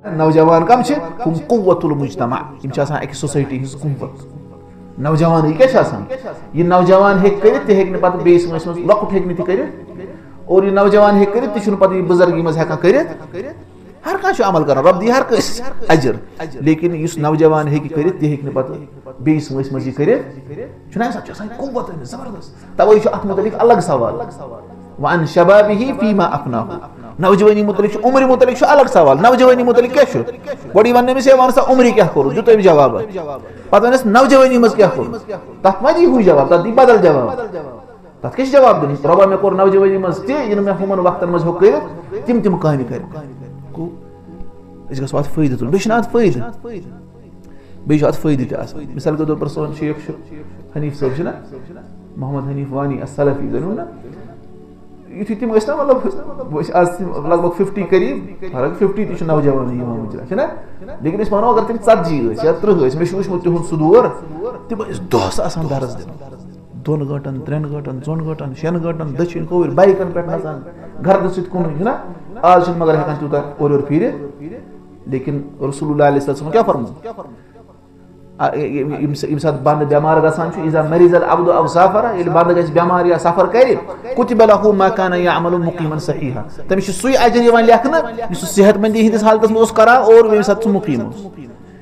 नौजवान कम हम कुव्वतुल मुज्तमा एक सोसाइटी हिज कुव्वत नौजवान क्या यह नौजवान हे पत बेस वंस मज लकुट हे कर और यह नौजवान हे कर पे बुजुर्गी मज हेकान कर हर कह अमल कर रब दी हर कस अजर लेकिन इस नौजवान हे कर पे बेस वंस मज कर कुव्वत जबरदस्त तवे अत मुतलिक अलग सवाल वन शबाबिही फीमा अफनाहु नौजवानी मुतलिक उम्र मुतलिक अलग सवाल नौजवानी मुतलिक क्या गोड़ी वन अमिस वन सा उम्र क्या करो जो तुम जवाब पे वनस नौजवानी मज क्या करो तथ मा दी हु जवाब तथ दी बदल जवाब तथ क्या जवाब दिन रबा मे कोर नौजवानी मज ती मे हुमन वक्तन मज हो कर तिम कह कर गो फायदे तुल बे फायदे फायदे मिसाल के तौर पर सोन शेख हनीफ साहब मोहम्मद हनीफ वानी असलफी जन ना युथि तम ना मतलब आज लगभग 50 करीब फर्क 50 ती नौजवान लेकिन वनो अगर तम 40 या 30 मे वुचमुत तुहद सह दौर तम दोस आसान दरस दिन 2 घंटन 3 घंटन 4 घंटन 6 घंटन दक्षिण कोवर बाइकन पे नसान घर सत कुन आज मगर हेकान तूता और फिर लेकिन रसूलुल्लाह अलैहि वसल्लम क्या फरमो बंद बेमार गजा मरीजल अब्दु अब सफर बंद ग बेमार या सफर कर कुतिब लहु मा कान यअमलु मुकीमन सहीहा तमिस सुई अजर लेखन सेहतमंदी हिंदिस हालत में करा और ये सत मुकीम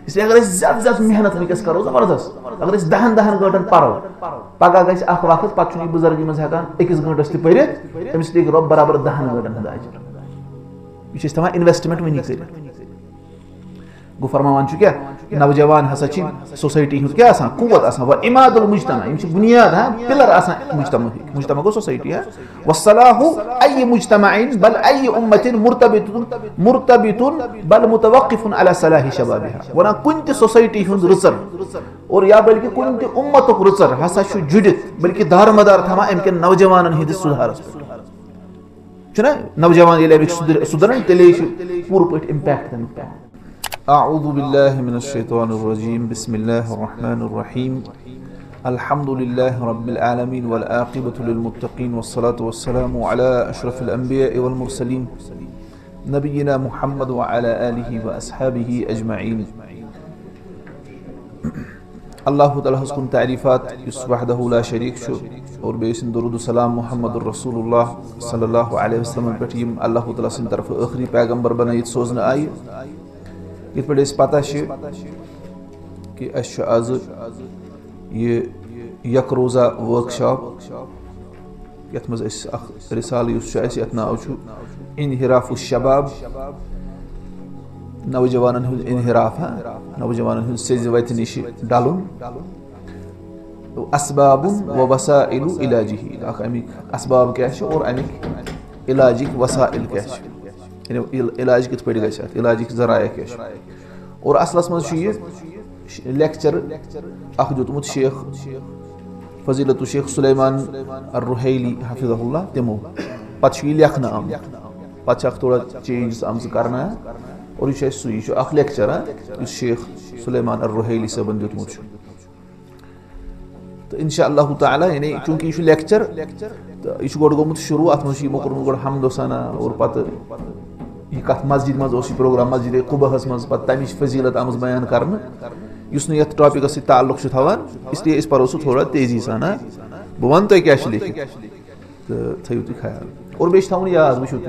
इसलिए अगर ज्यादा मेहनत वनकस करो जबरदस्त अगर 10 घंटन परो पगह गख वक्त पे बुजुर्गी मज हेकान 1 घंटस तम तमिस रब बराबर 10 घंटन अजर यह तमाम इन्वेस्टमेंट वनी कर गो फरमान क्या नौजवान हसा सोसाइटी हूँ क्या कुव्वत व इमादुल मुज्तमा बुनियाद पिलर मुज्तमा गो सोसाइटी है वस्सलाहु अय्य मुज्तमाइन बल अय्य उम्मतिन मुर्तबितुन बल मुतवक्किफुन अला सलाहि शबाबिहा वना कुंत सोसाइटी हूँ रुचर और या बल्कि कुंत उम्मतुक रुचर हसा जुड़ित बल्कि दारमदार थमा अमके नौजवान हिंदिस सुधारस पे नौजवान ये सुधरन तेले पूर पे इम्पैक्ट तमिक अऊज़ु बिल्लाहि मिनश शैतानिर रजीम बिस्मिल्लाहिर रहमानिर रहीम अल्हम्दुलिल्लाहि रब्बिल आलमीन वल आक़िबतु लिल मुत्तक़ीन वस्सलातु वस्सलामु अला अशरफिल अंबिया'i वल मुरसलीन नबिय्यिना मुहम्मद व अला आलिहि व अस्हाबिहि अजमईन अल्लाह तआला हुस्न तारीफात युस वहदहु ला शरीक छु और बेसिन दुरूद सलाम मुहम्मदुर रसूलुल्लाह सल्लल्लाहु अलैहि वसल्लम पे अल्लाह तआला सिन तरफ आखिरी पैगंबर बनाइत सोजन आय ये पता कि आज ये यक रोज़ा वर्कशॉप यथ मज रिसाल यथ नाव इनहिराफुश शबाब नौजवान इनहिराफ नौजवान सेज वत निश डालुन असबाबुन व वसाइलु इलाजिही अमिक असबाब क्या और अमिक इलाजिक वसाइल क्या इलाज कित पे इलाजिक जराया क्या और असलस मज लेक्चर अख दुतमुत शेख फजीलत शेख सुलेमान अर्रुहैली हफिज़हुल्लाह तमो पे लेखना आम पे थोड़ा चेंज आम करना और यह सुई अख लेक्चर शेख सुलेमान अर्रुहैली सबन दुतमुत तो इंशाअल्लाह ताला यानी चूंकि यह लेक्चर तो यह गोड गोमुत शुरू अत मज यमो कोरमुत गोड हमदो सना और पत यह कत मस्जिद मज प्रोग्राम मस्जिद कुबहस मज पे तमिच फजीलत आम बयान करना युस ये टॉपिक से ताल्लुक थवान इसलिए इस पर थोड़ा तेजी सान बह वन तुम क्या लिखित तो थो तुम ख्याल और बे थवन याद वो तुम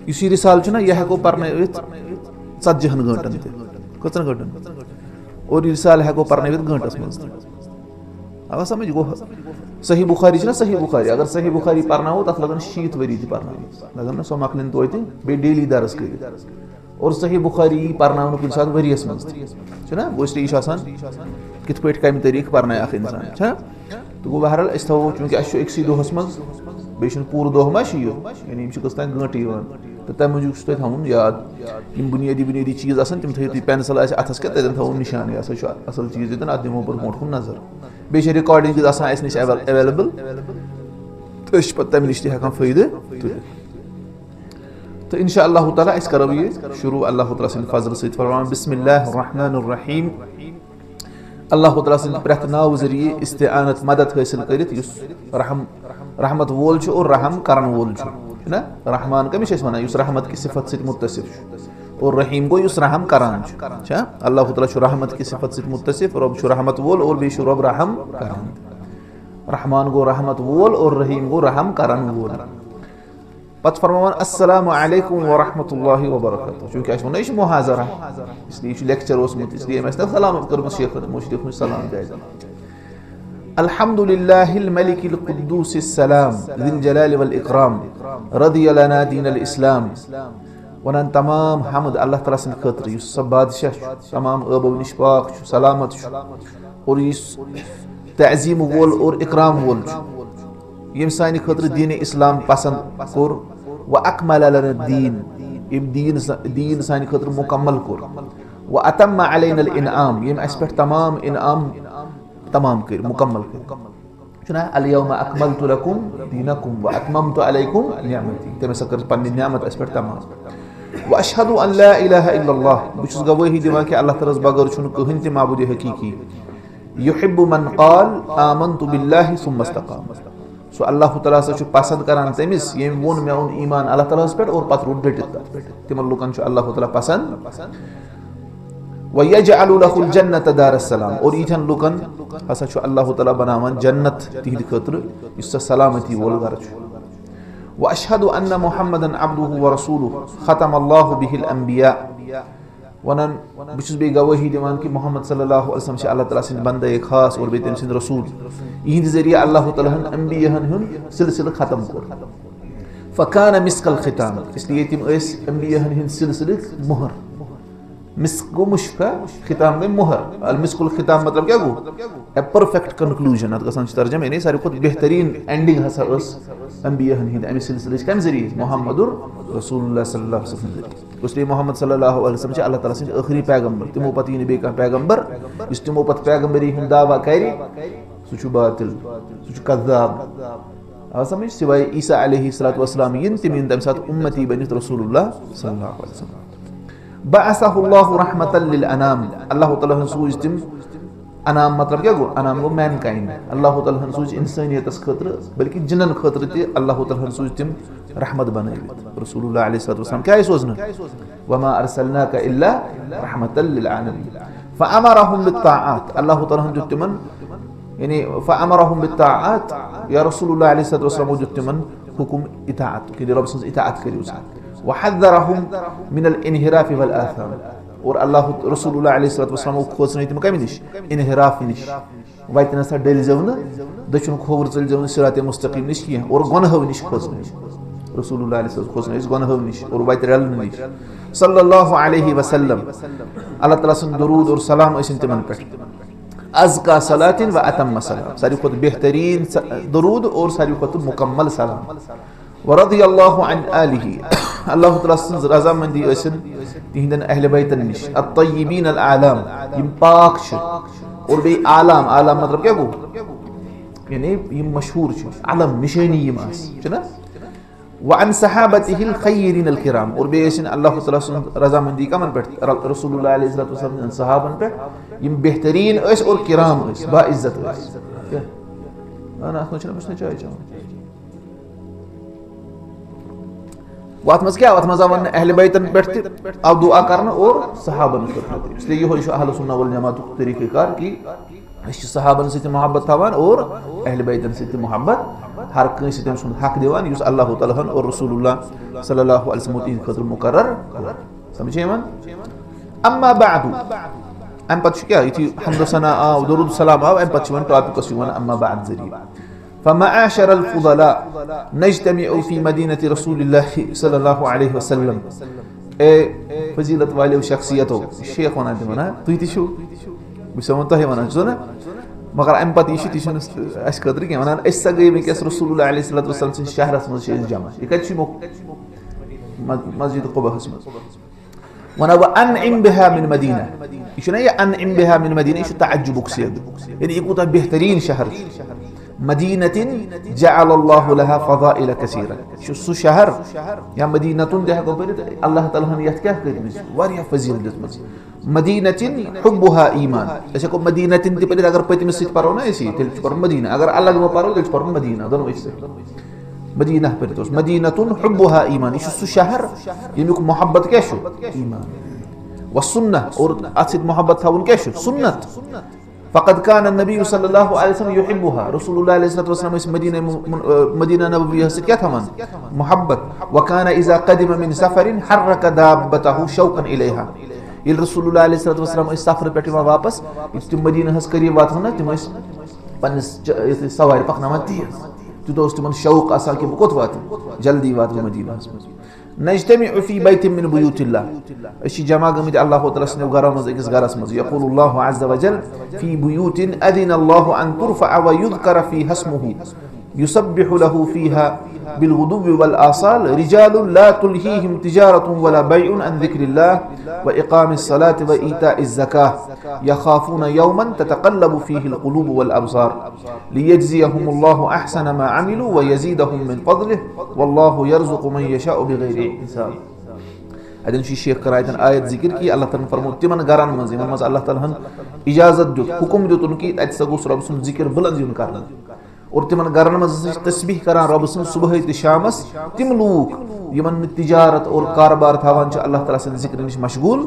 यह रिसाल यह हेको पर्नवित 40 घंटन कचन घंटन और रिसाल हेको पर्नवित घंटस मज अब समझ गो सही बुखारी सही बुखारी अगर सही बुखारी पर्नो तथ लगन 60 वरी पर्न लगन सो मकलिन तो बे डेली दरस कर और सही बुखारी पर्न कुछ सात वरियस मज वो इसलिए कित पे कम तरीक पर्न इंसान तो गो बहरहाल थो चूंकि अक्स दोहस मज बे पूर दह मा यानी कस तान गंट तो तम मूजूब थवन याद बुनियादी चीज़ तम थो पेंसिल अथस क्या तन थो निशान यह असल चीज़ ये अत दिमो पर मोट नजर बे रिकॉर्डिंग नश अवेलेबल तो तम नश तक फायदे तुलित तो इंशाअल्लाह ताला इस करो ये शुरू अल्लाह ताला सिंद फजल से फरमान बिस्मिल्लाहिर रहमानिर रहीम अल्लाह ताला सिंद प्रथ नाव जरिए इस्तिआनत मदद हासिल करित रहमत वोल और रहम करन वोल ना रहमान कमिश वन युस रहमत की सिफत से मुत्तसिफ और रहीम गो युस रहम करान अल्लाह ताला छु रहमत की सिफत से मुत्तसिफ रब छु रहमत वोल और बे छु रब रहम करान रहमान गो रहमत वोल और रहीम गो रहम करान वोल पत फरमान अस्सलामु अलैकुम व रहमतुल्लाहि व बरकातहू चूंकि अस वन मुहाजरा इसलिए लेक्चर ओसमुत इसलिए मैं सलाम कर शेख मुश्तिक सलाम जायजा अल्हम्दुलिल्लाहिल मलिकिल कुद्दूसिस सलाम ज़िल जलाल वल इकराम रदिय लना दीनल इस्लाम वनन तमाम हमद अल्लाह तआला सं खतर युस सब बादशाह तमाम अबो निश पाक सलामत और युस तअजीम वोल और इकराम वोल यम सानि खतर दीन इस्लाम पसंद कोर व अकमल लना दीन यम दीन सानि खतर मुकम्मल कोर व अतम अलैना अल इनआम यम अस पे तमाम इनआम तमाम कर मुकम्मल कर चुना अल यौमा अकमलतु लकुम दीनकुम व अतममतु अलैकुम निअमती तम सकर पन्नी निअमत अस पे तमाम व अशहदु अन ला इलाहा इल्लल्लाह बुछुस गवाही दिवा कि अल्लाह तआला बगर छुन कहन ते माबूद हकीकी युहिब्बु मन क़ाल आमनतु बिल्लाहि सुम्मा इस्तक़ाम सो अल्लाह तआला से पसंद करान तमिस यम वोन मे उन ईमान अल्लाह तआला पे और पत रुट डट तिम लुकन छु अल्लाह तआला पसंद वयजअलु लहुल जन्नत दारस्सलाम और इथन लुकन हसा छु अल्लाह तआला बनावन जन्नत तिहिद खतर इस सलामती वोल घर छु व अशहदु अन्न मुहम्मदन अब्दुहु व रसूलुहु खतमल्लाहु बिहिल अंबिया वनन बिचुस बे गवाही दिवान कि मोहम्मद सल्लल्लाहु अलैहि वसल्लम से अल्लाह तआला सिन बंदे खास और बे तम सिन रसूल इहिंद जरिया अल्लाह तआला हन अंबियाहन हुन सिलसिला खत्म कर फकान मिस्कल खिताम इसलिए तिम इस अंबियाहन हिन सिलसिला मोहर मिस्क गो मुश्का खिताम में मोहर अल मिस्कुल खिताम मतलब क्या गो ए परफेक्ट कंक्लूजन अत गसन तर्जम यानी सारी खुद बेहतरीन एंडिंग हसा उस अंबियाहन हिंद अमी सिलसिले कम जरिए मोहम्मदुर रसूलुल्लाह सल्लल्लाहु अलैहि वसल्लम इसलिए मोहम्मद सल्लल्लाहु अलैहि वसल्लम अल्लाह ताला से आखिरी पैगंबर तिमो पति ने बेका पैगंबर इस तिमो पत पैगंबरी हिंद दावा करी सुचु बातिल सुचु कज़्ज़ाब आ समझ सिवाय ईसा अलैहि सलातु वसलाम इन तिमिन दम साथ उम्मती बनित रसूलुल्लाह सल्लल्लाहु अलैहि वसल्लम बअसहुल्लाहु रहमतल लिल अनाम अल्लाह ताला सूज तिम अनाम मतलब क्या गो अनाम गो मैनकाइंड अल्लाह ताला सूज इंसानियत खतर बल्कि जिनन खतर ते अल्लाह ताला सूज तिम रहमत बनाई रसूलुल्लाह अलैहि सल्लल्लाहु अलैहि वसल्लम क्या सोचना वमा अरसलनाका इल्ला रहमतल लिल आलमीन फअमरहुम बित्ताआत अल्लाह ताला जो तिमन यानी फअमरहुम बित्ताआत या रसूलुल्लाह अलैहि सल्लल्लाहु अलैहि वसल्लम जो तिमन हुकुम इताअत कि रब से इताअत करियो वहज़रहुम मिनल इनहिराफ वल आथाम और अल्लाह रसूलुल्लाह अलैहि सल्लल्लाहु अलैहि वसल्लम खोज नहीं तुम कम निश इनहिराफ निश वाइतना सा डेल जवन दक्षिण खोवर चल जवन सिराते मुस्तकीम निश किया और गुनाह निश खोज नहीं रसूलुल्लाह अलैहि वसल्लम खोज नहीं गुनाह निश और वाइत रल निश सल्लल्लाहु अलैहि वसल्लम अल्लाह ताला सन दरूद और सलाम इस तिमन पे अज़का सलातिन व अतम सलाम सारी खुद बेहतरीन दरूद और सारी खुद मुकम्मल सलाम वरदियल्लाहु अन आलिही अल्लाह ताला सन रज़ामंदी असन तिहिंदन अहले बैतन निश अत्तय्यिबीन अल आलाम यम पाक छ और बे आलाम आलाम मतलब क्या गो यानी यम मशहूर छ आलम निशानी यम आस छ ना व अन सहाबतिहिल खय्यरिन अल किराम और बे असन अल्लाह ताला सन रज़ामंदी कमन पे रसूलुल्लाह अलैहि वसल्लम सहाबन पे यम बेहतरीन अस और किराम अस बा इज्जत अस ana aslında बसने चाहिए वात मज क्या वात मजावन अहले बैतन बैठते अब दुआ करना और सहाबन करते इसलिए ये हो अहले सुन्ना वल जमात तरीक़ेकार की इस सहाबन से मोहब्बत थवान और अहले बैतन से मोहब्बत हर कहीं से सुन हक देवान युस अल्लाह ताला और रसूलुल्लाह सल्लल्लाहु अलैहि वसल्लम खतर मुकर्रर समझे मन अम्मा बादु अम पछ क्या इति हम्द सना और दरूद सलाम अम पछ वन टॉपिक को अम्मा बाद जरिए फमाअशर अल फुदला नजतमिउ फी मदीनत रसूलिल्लाह सल्लल्लाहु अलैहि वसल्लम ए फजीलत वाले शख्सियतो शेख वना दमना तु ति छु बिसमत है वना जो ना मगर अम पति छु तिशन अस कदर के वना इस सगे में के रसूलुल्लाह अलैहि सल्लल्लाहु अलैहि वसल्लम शहर में से जमा इकछि मस्जिद कुबा हसम वना व अनइम बिहा मिन मदीना इशना या अनइम बिहा मिन मदीना इश तअज्जुब कुसियद यानी इकुता बेहतरीन शहर मदीनतिन जअलल्लाहु लहा फज़ाइल कसीरा शु शहर या मदीनतुन देह को पर अल्लाह ताला ने यत क्या करिस वारिया फजील दस मदीनतिन हुब्बुहा ईमान ऐसे को मदीनतिन ते पर अगर पति में सित परो ना ऐसी तेल पर मदीना अगर अलग में परो तेल पर मदीना दोनों इससे मदीना पे मदीनतुन हुब्बुहा ईमान, यह सु शहर यमिक मोहब्बत क्या ईमान, व सुन्नह और अत मोहब्बत थावन क्या सुन्नत। फ़क़द कान नबी सल्लल्लाहु अलैहि वसल्लम युहिब्बुहा, रसूलुल्लाह अलैहि वसल्लम इस मदीना नबविय्यह से क्या था मन मोहब्बत। व कान इज़ा क़दिम मिन सफ़रिन हर्रक दाब्बतहु शौक़न इलैहा, ये रसूलुल्लाह अलैहि वसल्लम इस सफ़र पे वापस तुम मदीना करीब वातान तुम पन्निस सवार पकनावान तेज, तूत तिमन शौक आसान कि बह कोत वात जल्दी वात मदीना। नज्तमिउ फी बैतिन मिन बुयूतिल्लाह, अश जमा गमित अल्लाह तआला सने घर मज अकिस घरस मज। यक़ूलुल्लाहु अज़्ज़ व जल फी बुयूतिन अज़िनल्लाहु अन तुरफ़अ व युज़करा फ़ीहा इस्मुहु युसब्बिहु लहु फ़ीहा बिलग़ुदुव्वि वल आसाल रिजालुन ला तुल्हीहिम तिजारतुन वला बैउन अन ज़िक्रिल्लाह व इक़ामिस सलाति व ईताइज़ ज़काह यख़ाफ़ून यौमन ततक़ल्लबु फ़ीहिल क़ुलूबु वल अब्सार लियजज़ियहुमुल्लाहु अहसन मा अमिलू व यज़ीदहुम मिन फ़ज़लिहि वल्लाहु यर्ज़ुक़ु मन यशाउ बिग़ैरि हिसाब। अदन शेख कर आयत जिक्र की अल्लाह ताला फरमो तिमन गरन मज यमन मज अल्लाह ताला इजाजत दुत हुकुम दुत उनकी अत सगुस रब सुन जिक्र बुलंद युन करना और तिमन गरन मज तस्बीह करान रब सुन सुबह ते शामस तिम लूक यमन तिजारत और कारोबार थावान छ अल्लाह ताला से जिक्र निश मशगूल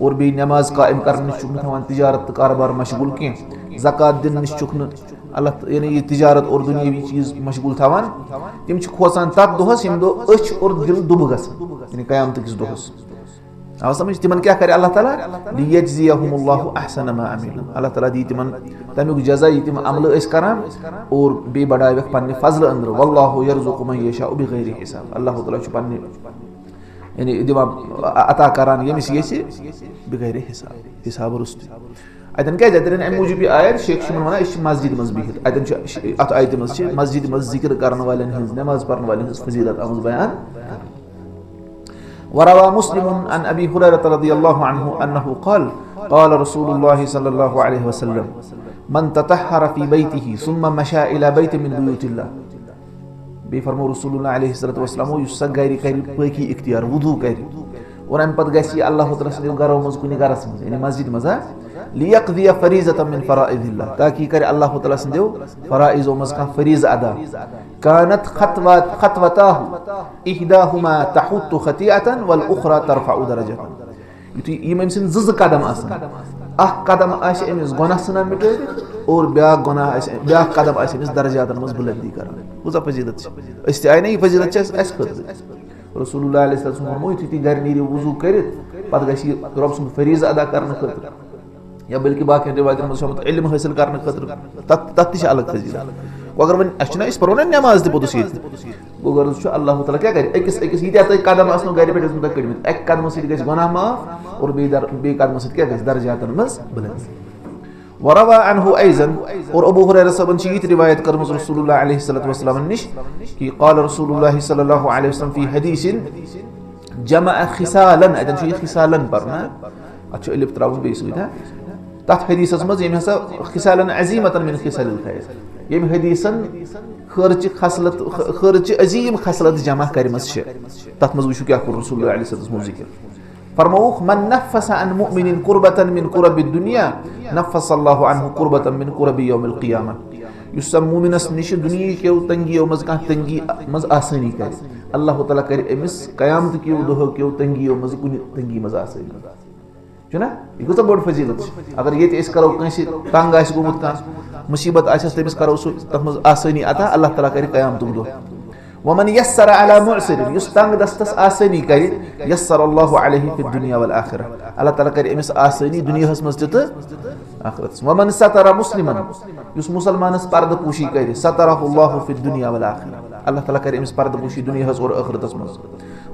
और बे नमाज कायम करने निश चुकन थावान तिजारत कारोबार मशगूल के ज़कात दिन निश चुकन अल्लाह यानी ये तिजारत और दुनियावी चीज मशगूल थावान तिम छ खोसान तत दोहस यम दो अछ और दिल दुब गस यानी कयामत किस दोहस आव समझ तिमन क्या करे अल्लाह ताला लियजज़ियहुमुल्लाहु अहसन मा अमिलू, अल्लाह ताला दी तिमन तमिक जज़ा तिम अमल अस करान और बे बडाय पन्ने फजल अंदर वल्लाहु यर्ज़ुक़ु मन यशाउ बिग़ैरि हिसाब, अल्लाह ताला छ पन्ने यानी दिमा अता करान यमिस यसे बिग़ैरि हिसाब हिसाब रुस्त। अतन क्या जतरन अम मूजूब आयत शेख शिमन वना इस मस्जिद मज बिहित अतन अत आयत मज मस्जिद मज जिक्र करने वाले नमाज पढ़ने वाले फजीलत आमज बयान। वरवा मुस्लिम अन अबी हुरैरह रज़ियल्लाहु अन्हु अन्नहु क़ाल क़ाल रसूलुल्लाह सल्लल्लाहु अलैहि वसल्लम मन ततहहर फी बैतिही सुम्मा मशा इला बैतिन मिन बुयूतिल्लाह, बे फरमो रसूलुल्लाह अलैहि सल्लतु वस्सलाम युस गैर कर पाकी इख्तियार वुदू कर और अम पत गसी अल्लाह ताला से गरो मज कुनि गरस मज यानी मस्जिद मज लियक़दिया फरीज़तन मिन फ़राइज़िल्लाह, ताकि करे अल्लाह ताला से फराइज़ मज का फरीज़ अदा कानत खतवताहु इहदाहुमा तहुत्तु खतिअतन वल उखरा तरफ़अु दरजतन, युति इमम सिन जज कदम आसन अख कदम आश एमिस गुनाह सना मिटे और ब्या गुनाह आश ब्या कदम आश एमिस दरजातन मज बुलंदी करन उजा फजीलत छ इस आय नहीं फजीलत छ अस खत रसूलुल्लाह अलैहि वसल्लम फरमायो ती घर नीर वुजू करित पत गसी रब सुन फरीज़ अदा करने खतर या बल्कि बाकी रिवायत में शमत इल्म हासिल करने खतर तत अलग फजीलत अगर वन अचना इस पर नमाज दे पोदुस ये गोगर छ अल्लाह ताला क्या करे एकस एकस हित त कदम आसनो गाड़ी पे तुम तक कदम एक कदम से गस गुनाह माफ और बे कदम से क्या गस दरजातन मस बुलंद। वरवा अनहु अयज़न और अबू हुरैरा सबन चीत रिवायत कर रसूलुल्लाह अलैहि सल्लतु वस्सलाम निश कि क़ाल रसूलुल्लाह सल्लल्लाहु अलैहि वसल्लम फी हदीसिन जमा खिसालन अदन छ खिसालन पर ना अच्छा इलिफ त्राउन बे सुदा तत हदीस मज यम हसा खिसालन अजीमतन मिन खिसालिल खैर यम हदीसन खर्च अजीम खसलत जमा करमस तत मज वुशु क्या कर रसूलुल्लाह अलैहि सल्लतु वस्सलाम जिक्र फरमाउख मन नफस अन मुमिनिन कुर्बतन मिन कुरबिद दुनिया नफसल्लाहु अन्हु कुर्बतन मिन कुरबि यौमिल क़ियामह, युस मुमिनस निश दुनिया के तंगी मज का तंगी मज आसानी कर अल्लाह ताला कर एमिस कयामत के दोह के तंगी मज कुन तंगी मज आसानी छना ये गोता बड़ फजीलत अगर ये इस करो कंसी तंग आस गुमुत का मुसीबत आसस तमिस करो तत मज आसानी अता अल्लाह ताला कर कयामत दो वमन यस्सर अला मुअसिर युस तंग दस्तस आसानी कर यस्सर अल्लाहु अलैहि फिद दुनिया वल आखिरह, अल्लाह ताला कर एमिस आसानी दुनिया हस मज त आखिरत। वमन सतरा मुस्लिमन युस मुसलमानस पर्दा पोशी कर सतरहु अल्लाहु फिद दुनिया वल आखिरह, अल्लाह ताला कर एमिस पर्दा पोशी दुनिया हस और आखिरत मज।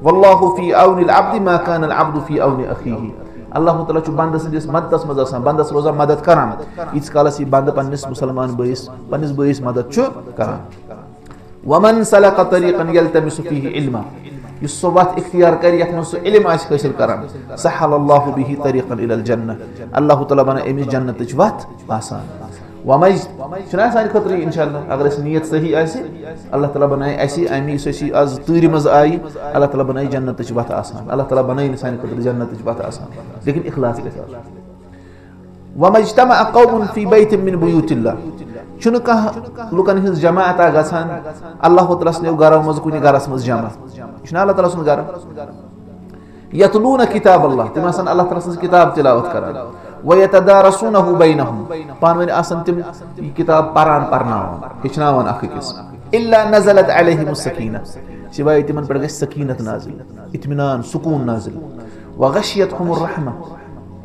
वल्लाहु फी औनिल अब्द मा कान अल अब्द फी औनि अखीही, अल्लाह ताला छु बंदस दिस मददस मज आसान बंदस रोजा मदद करान इस कालस बंद पन्निस मुसलमान पन्निस बयस मदद छु करान। वमन सलक तरीक़न यल्तमिसु फीही इल्मा, युस सोबत इख्तियार कर यत मस इल्म आस हासिल करान सहलल्लाहु बिही तरीक़न इलल जन्नह, अल्लाह ताला बना एमिस जन्नत च वत आसान। वमज छना सान खतर इंशाअल्लाह अगर इस नियत सही आसे अल्लाह ताला बनाए ऐसी आमी ससी आज तूरी मज आई अल्लाह ताला बनाए जन्नत च वत आसान, अल्लाह ताला बनाए सान खतर जन्नत च वत आसान लेकिन इखलास के साथ। वमज्तमा कौमुन फी बैतिन मिन बुयूतिल्लाह, छुन कह लुकन हिज जमात गसान अल्लाह तआला सने घर मज कुन घरस मज जमा यह अल्लाह तआला सुन घर यतलून किताब अल्लाह तिम आसान अल्लाह तआला सज किताब तिलावत करान व यतदारसूनहु बैनहुम पानवन आसान तिम किताब परान परनावन हिचनावन अखिस इल्ला नज़लत अलैहिमुस सकीना सिवाय तिमन पर गस सकीनत नाजिल इत्मिनान सुकून नाजिल व गशियतहुमुर रहमा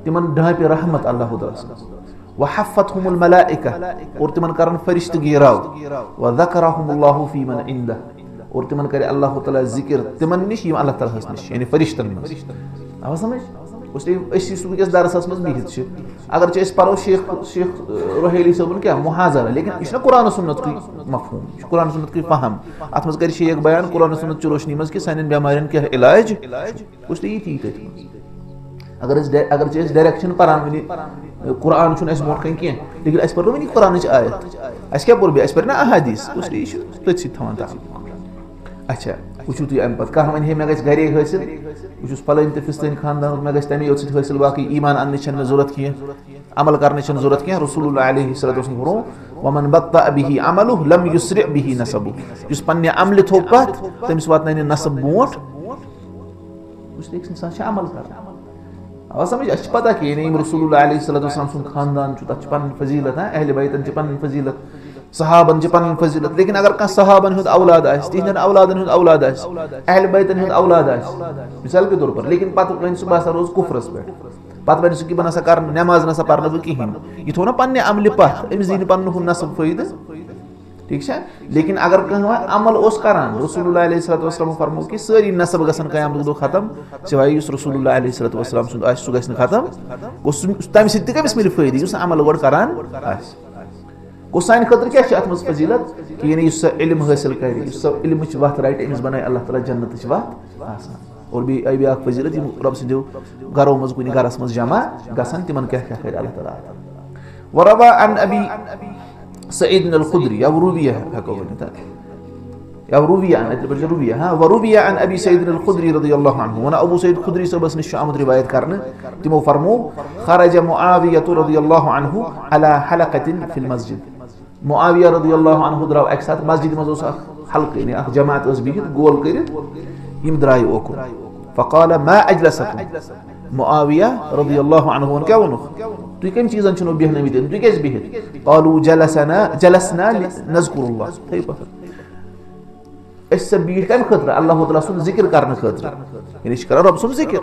तिमन ढापे रहमत अल्लाह तआला व हफ़्फ़तहुमुल मलाइका और तिमन करन फरिश्तगी राव व ज़करहुमुल्लाहु फी मन इंदा और तिमन करे अल्लाह तआला जिक्र तिमन निश यम अल्लाह तआला निश यानी फरिश्तन में आवा समझ उसलिए सुबह के दरस में बिहित अगर पो शेख रोहेली सबन क्या मुहाजरा लेकिन यह कुरान सुन्नत की मफहूम कुरान सुन्नत की फहम अत मज कर शेख बयान कुरान सुन्नत की रोशनी मज कि सान बेमारियन क्या इलाज उसलिए यी अगर डायरेक्शन पान वन कुरान मोट कह लेकिन अस पर्व वन कुरान आयत अस क्या पोर पे ना अहादीस उसलिए तथि थवान अच्छा वुचू तुम अमे पे वन मे गे हासिल बहुत फलन तो फिस्तन खानदान मे तमे योत हासिल बाकी ईमान अन्न मे जरूरत कह अमल करने जरूरत कह रसूलुल्लाह अलैहि फरमो वमन बत्ता बिही अमलु लम युस्रि बिही नसबु युस पन्ने अमल थो पत तमिस वातनाय नसब बोट उसलिए इंसान अमल कर आवा समझ अस पता कि नहीं रसूलुल्लाह अलैहि सुन खानदान तथ पन फजीलत अहल बैतन पन फजीलत सहाबन पन फजीलत लेकिन अगर कह सहाबन हुद औलाद तिहन औलादन हुद औलाद अहल बैतन हुद औलाद मिसाल के तौर पर लेकिन पत वन सह बसा रोज कुफरस पे पत वन सह बह कर नमाज नसा पर कहें यह थो ना पन्ने अमल पत अमिस दी पन्न नसब फायदे ठीक है लेकिन अगर कह अमल करान रसूलुल्लाह अलैहि फरमो कि सारी नसब गसन क़यामत दो खत्म सिवाय रसूलुल्लाह अलैहि सुंद सह गस खत्म तम सि कमिस मिल फायदे अमल गोड करान गो सान खतर क्या अत मज फजीलत कि यानी इल्म हासिल कर इल्म वत रट अमिस बनाए अल्लाह ताला जन्नत वत आसान और बी फजीलत रब सो घरों मज कुन घरस मज जमा गसन तिमन क्या क्या कर अल्लाह ताला वरवा अन अबी सईद अल खुदरी या रुविया हको या रुविया रुविया हाँ वरुविया अन अबी सईद अल खुदरी रज़ियल्लाहु अन्हु वन अबू सईद खुदरी सबस निश आमद रिवायत करने तिमो फरमो खरज मुआविया रज़ियल्लाहु अन्हु अला हलक़तिन फिल मस्जिद मुआविया रज़ियल्लाहु अन्हु द्राव एक साथ मस्जिद मज हल्क यानी जमात बिहित गोल कर यम द्राय ओकुन फ़क़ाल मा अजलसकुम मुआविया रज़ियल्लाहु अन्हु क्या वोन तुम कम चीजन छो बेहनमित तुम क्या बिहित क़ालू जलसना नज़कुरुल्लाह थी पत बीठ कम खतर अल्लाह ताला सुन जिक्र करने खतर यानी कर रब सुन जिक्र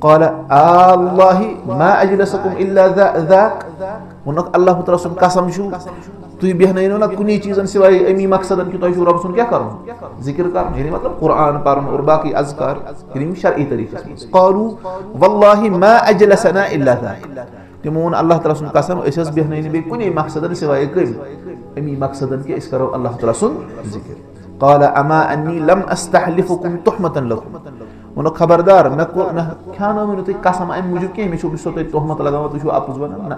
क़ाल अल्लाहि मा अजलसकुम इल्ला ज़ाक वनक अल्लाह ताला सुन कसम छु तुम बेहनो ना कुनी चीजन सिवाय अमी मकसदन कि तुम रब सुन क्या करो जिक्र कर यानी मतलब कुरान पढ़न और बाकी अज़कार यानी शरई तरीके से क़ालू वल्लाहि मा अजलसना इल्ला ज़ाक तिमो वोन अल्लाह ताला सुन कसम अस बेहनो बे कुनी मकसदन सिवाय कम अमी मकसदन कि करो अल्लाह ताला सुन जिक्र क़ाल अमा अन्नी लम अस्तहलिफुकुम तुहमतन लकुम वोन खबरदार मे खानो वन तुम कसम अमे मूजूब कह मे तुम तोहमत लगान तुम अपुज वन ना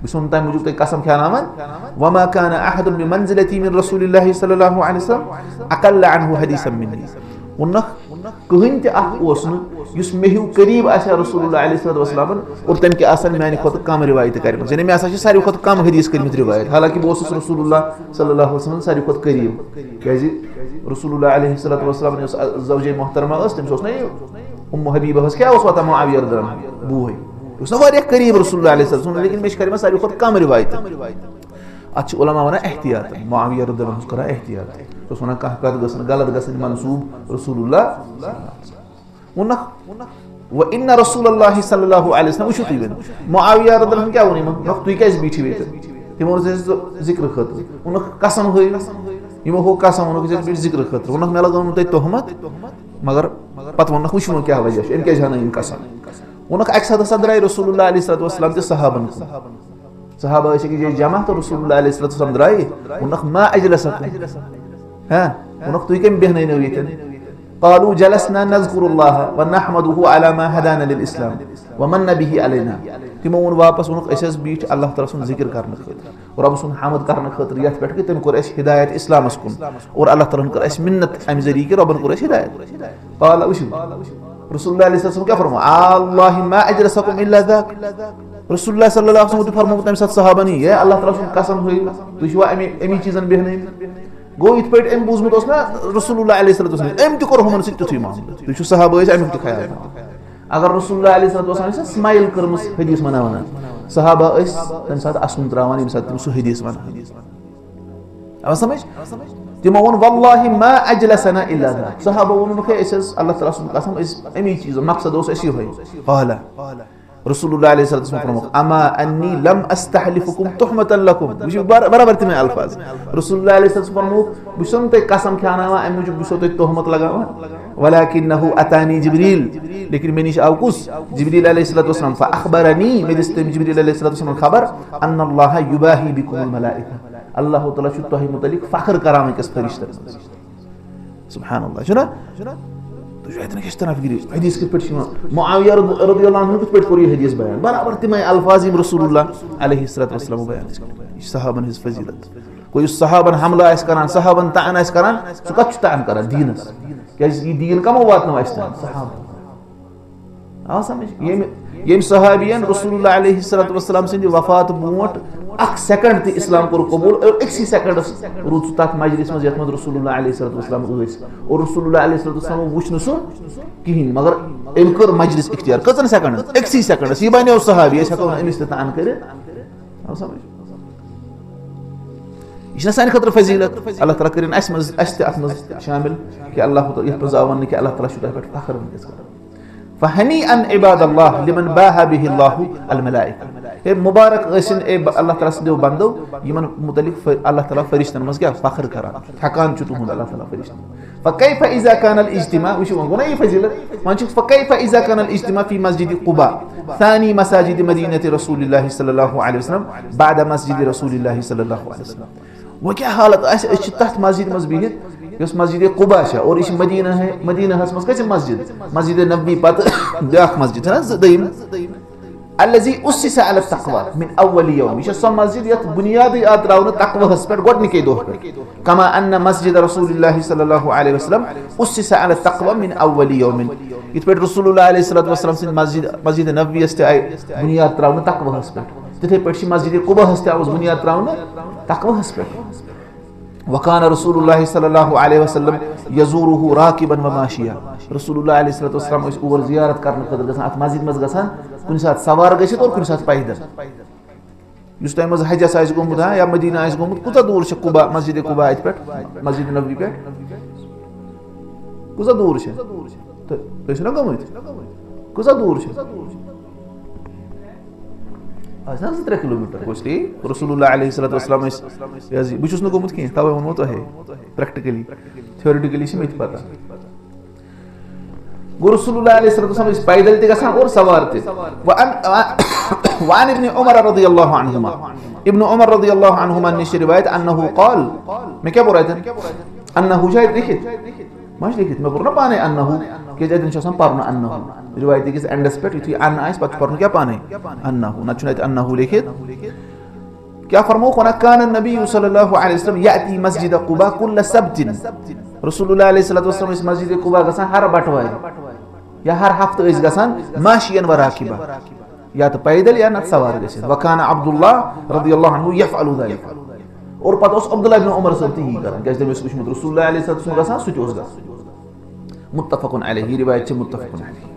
बह तम मूजूब तुम कसम खानावन वमा कान अहदुन बिमंज़िलती मिन रसूलिल्लाहि सल्लल्लाहु अलैहि वसल्लम अक़ल्ल अन्हु हदीसन मिन्नी वोन कहन तुस मे हूँ करीब आसा रसूलुल्लाह अलैहि वसल्लम और तम के आसन माने खुद कम रिवायत कर यानी मे आसा सारी खुद कम हदीस करमित रिवायत हालांकि बह रसूलुल्लाह सल्लल्लाहु अलैहि वसल्लम सारी खुद करीब क्या रसूलुल्लाह अलैहि वसल्लम ज़ौजे मोहतरमा तमिस ना उम्मु हबीबा क्या वत मुआविया रज़ियल्लाहु बूह ना करीब रसूलुल्लाह अलैहि वसल्लम लेकिन मे कर सारी खुद कम रिवायत अत उलमा वन एहतियात मुआविया रज़ियल्लाहु कर एहतियात वन कह कत गलत गसन मनसूब रसूलुल्लाह वन व इन्न रसूलुल्लाह सल्लल्लाहु अलैहि वसल्लम वुचु तुम मुआविया रज़ियल्लाहु क्या वन तुम क्या बिठी वे तिमो जिक्र खतर वन कसम यमो हो कसम वन जिक्र खतर वन मे लगान तुम तोहमत मगर पत वन वुचो क्या वजह अम क्या जान कसम वन अक साथ द्राय रसूलुल्लाह अलैहि वसल्लम तो सहाबन सहाबा जमा तो रसूलुल्लाह अलैहि वसल्लम द्राय वन मा अजलसकुम हाँ वन तुम कम बेहनो ये क़ालू जलसना नज़कुरुल्लाह व नहमदुहु अला मा हदाना लिल इस्लाम व मन्न बिही अलैना तिमो वोन वापस वोन अस बीठ अल्लाह ताला सुन जिक्र करने खतर और रब सुन हमद करने खतर यथ पे कि तम कोर अस हिदायत इस्लामस कुन और अल्लाह ताला कर अस मिन्नत अमि जरिए कि रबन कोर अस हिदायत क़ाल वशु रसूलुल्लाह अलैहि वसल्लम क्या फरमा अल्लाहि मा अजलसकुम इल्ला ज़ाक रसूलुल्लाह सल्लल्लाहु अलैहि वसल्लम फरमोत तम साथ सहाबनी ये अल्लाह ताला सुन कसम हुई तुवा अमी चीजन बेहने गो इत पे अम बूजमुत ना रसूलुल्लाह अलैहि वसल्लम अम त कर हमन सित तुई मामला तुझ सहाबा अमिक त ख्याल अगर रसूलुल्लाह अलैहि वसल्लम स्माइल करमस हदीस मनावन सहाबा तम साथ असुन त्रावन यम साथ सु हदीस वन अब समझ तिमो वन वल्लाहि मा अजलसना इल्ला ذا सहाबा वन के अल्लाह ताला सुन कसम अमी चीज मकसद ओस ऐसी होई कहला रसूलुल्लाह अलैहि वसल्लम फरमाया अमा अन्नी लम अस्तहलिफुकुम तुहमतन लकुम मुझे बराबर तमे अल्फाज रसूलुल्लाह अलैहि वसल्लम फरमाया बिसम ते कसम खानावा अम मुझे बिसो ते तोहमत लगावा वलाकिन्नहु अतानी जिब्रील लेकिन मैंने आउकुस जिब्रील अलैहि वसल्लम फअखबरनी मेदिस जिब्रील अलैहि वसल्लम खबर अन्न अल्लाह युबाही बिकुम मलाइका अल्लाह ताला छु तोहि मुतलिक फखर कराम कस फरिश्तन सुभान अल्लाह सुना तो जो इतने किस तरह फिक्री हदीस के पेट मुआविया रदियल्लाहु अन्हु के पेट कोई हदीस बयान बराबर तिमै अल्फाज रसूलुल्लाह अलैहि वसल्लम बयान सहाबन हिज फजीलत कोई सहाबन हमला इस करान सहाबन तान इस करान सु कछ तान करान दीनस क्या ये दीन कम बात न वास्ता सहाबा आ समझ ये सहाबियन रसूलुल्लाह अलैहि वसल्लम से वफात बोट अक सेकंड ति इस्लाम को कबूल और एक सेकंड रूत तक मजलिस में यतमद रसूलुल्लाह अलैहि वसल्लम और रसूलुल्लाह अलैहि वसल्लम वुचन सो किहिन मगर एम कर मजलिस इख्तियार कतन सेकंड एक सेकंड ये बने सहाबी ऐसा को अमिस तान करे आ समझ ये सान खतर फजीलत अल्लाह ताला करिन अस मज शामिल कि अल्लाह ताला यहफज़वन कि अल्लाह ताला शुदा पर फखर कर फहनी अन इबादल्लाह लिमन बाहा बिहि अल्लाह अल मलाइका ए मुबारक गसिन ए अल्लाह ताला से बंदो यमन मुतलिक अल्लाह ताला फरिश्तन मस क्या फखर करा थकान चुतु हुन अल्लाह ताला फरिश्तन फकैफ इजा कान अल इज्तिमा वश वना ये फजीलत मान फकैफ इजा कान अल इज्तिमा फी मस्जिद कुबा ثاني مساجد مدينة رسول الله صلى الله عليه وسلم بعد مسجد رسول الله صلى الله عليه وسلم वो क्या हालत ऐसे तहत मस्जिद मस्जिद यस मस्जिद कुबा है और इस मदीना है मदीना हस मस कैसे मस्जिद नबी पत ब्याख मस्जिद है ना दईम الذي اسس على التقوى من اول يوم يش सम मस्जिद यत बुनियादी आतराउन तकवा हस पर गोड निके दो कमा अन मस्जिद रसूलुल्लाह सल्लल्लाहु अलैहि वसल्लम اسس على التقوى من اول يوم इत पर रसूलुल्लाह अलैहि वसल्लम से मस्जिद नबी است बुनियाद त्राउन तकवा हस पर तिथे पर मस्जिद कुबा हस बुनियाद त्राउन तकवा हस पर वकान रसूलुल्लाह सल्लल्लाहु अलैहि वसल्लम यजूरुहु राकिबन व माशिया रसूलुल्लाह अलैहि वसल्लम इस ओवर जियारत करने खतर गसन अत मस्जिद मस गसन कुन साथ सवार गसित और कुन साथ पैदल युस टाइम मस हज आइस गोमुत या मदीना आइस गोमुत कुता दूर छ कुबा मस्जिद कुबा इत पे मस्जिद नबवी पे कुता दूर छ तो न गोमुत कुता दूर छ आज 3 किलोमीटर गोस्ती रसूलुल्लाह अलैहि वसल्लम याजी बुचुस न गोमुत की तवे वनो तो है प्रैक्टिकली थ्योरेटिकली से मित पता रसूलुल्लाह अलैहि वसल्लम इस पैदल थे गसन और सवार थे वान इब्न उमर रदियल्लाहु अन्हुमा इब्न उमर रदियल्लाहु अन्हुमा ने रिवायत अन्नहु क़ाल मैं क्या बोल रहा था अन्नहु शायद लिखित माश लिखित मैं बोलना पाने अन्नहु के जदन शसम पारना अन्नहु रिवायत के एंड एस्पेक्ट थी अन आइस पत पारना क्या पाने अन्नहु न चुनाइत अन्नहु लिखित क्या फरमाओ कोना कान नबी सल्लल्लाहु अलैहि वसल्लम याती मस्जिद कुबा कुल सब्तिन रसूलुल्लाह अलैहि वसल्लम इस मस्जिद कुबा गसन हर बटवार या हर हफ्ते इस गसन माशियन व राकिबा या तो पैदल या न सवार गसन वकाना अब्दुल्लाह रदियल्लाहु अन्हु यफअलु ذلك और पता उस अब्दुल्लाह इब्न उमर से ही करन कैसे में कुछ रसूलुल्लाह अलैहि वसल्लम गसन सुजोस गसन मुत्तफकुन अलैहि रिवायत से मुत्तफकुन अलैहि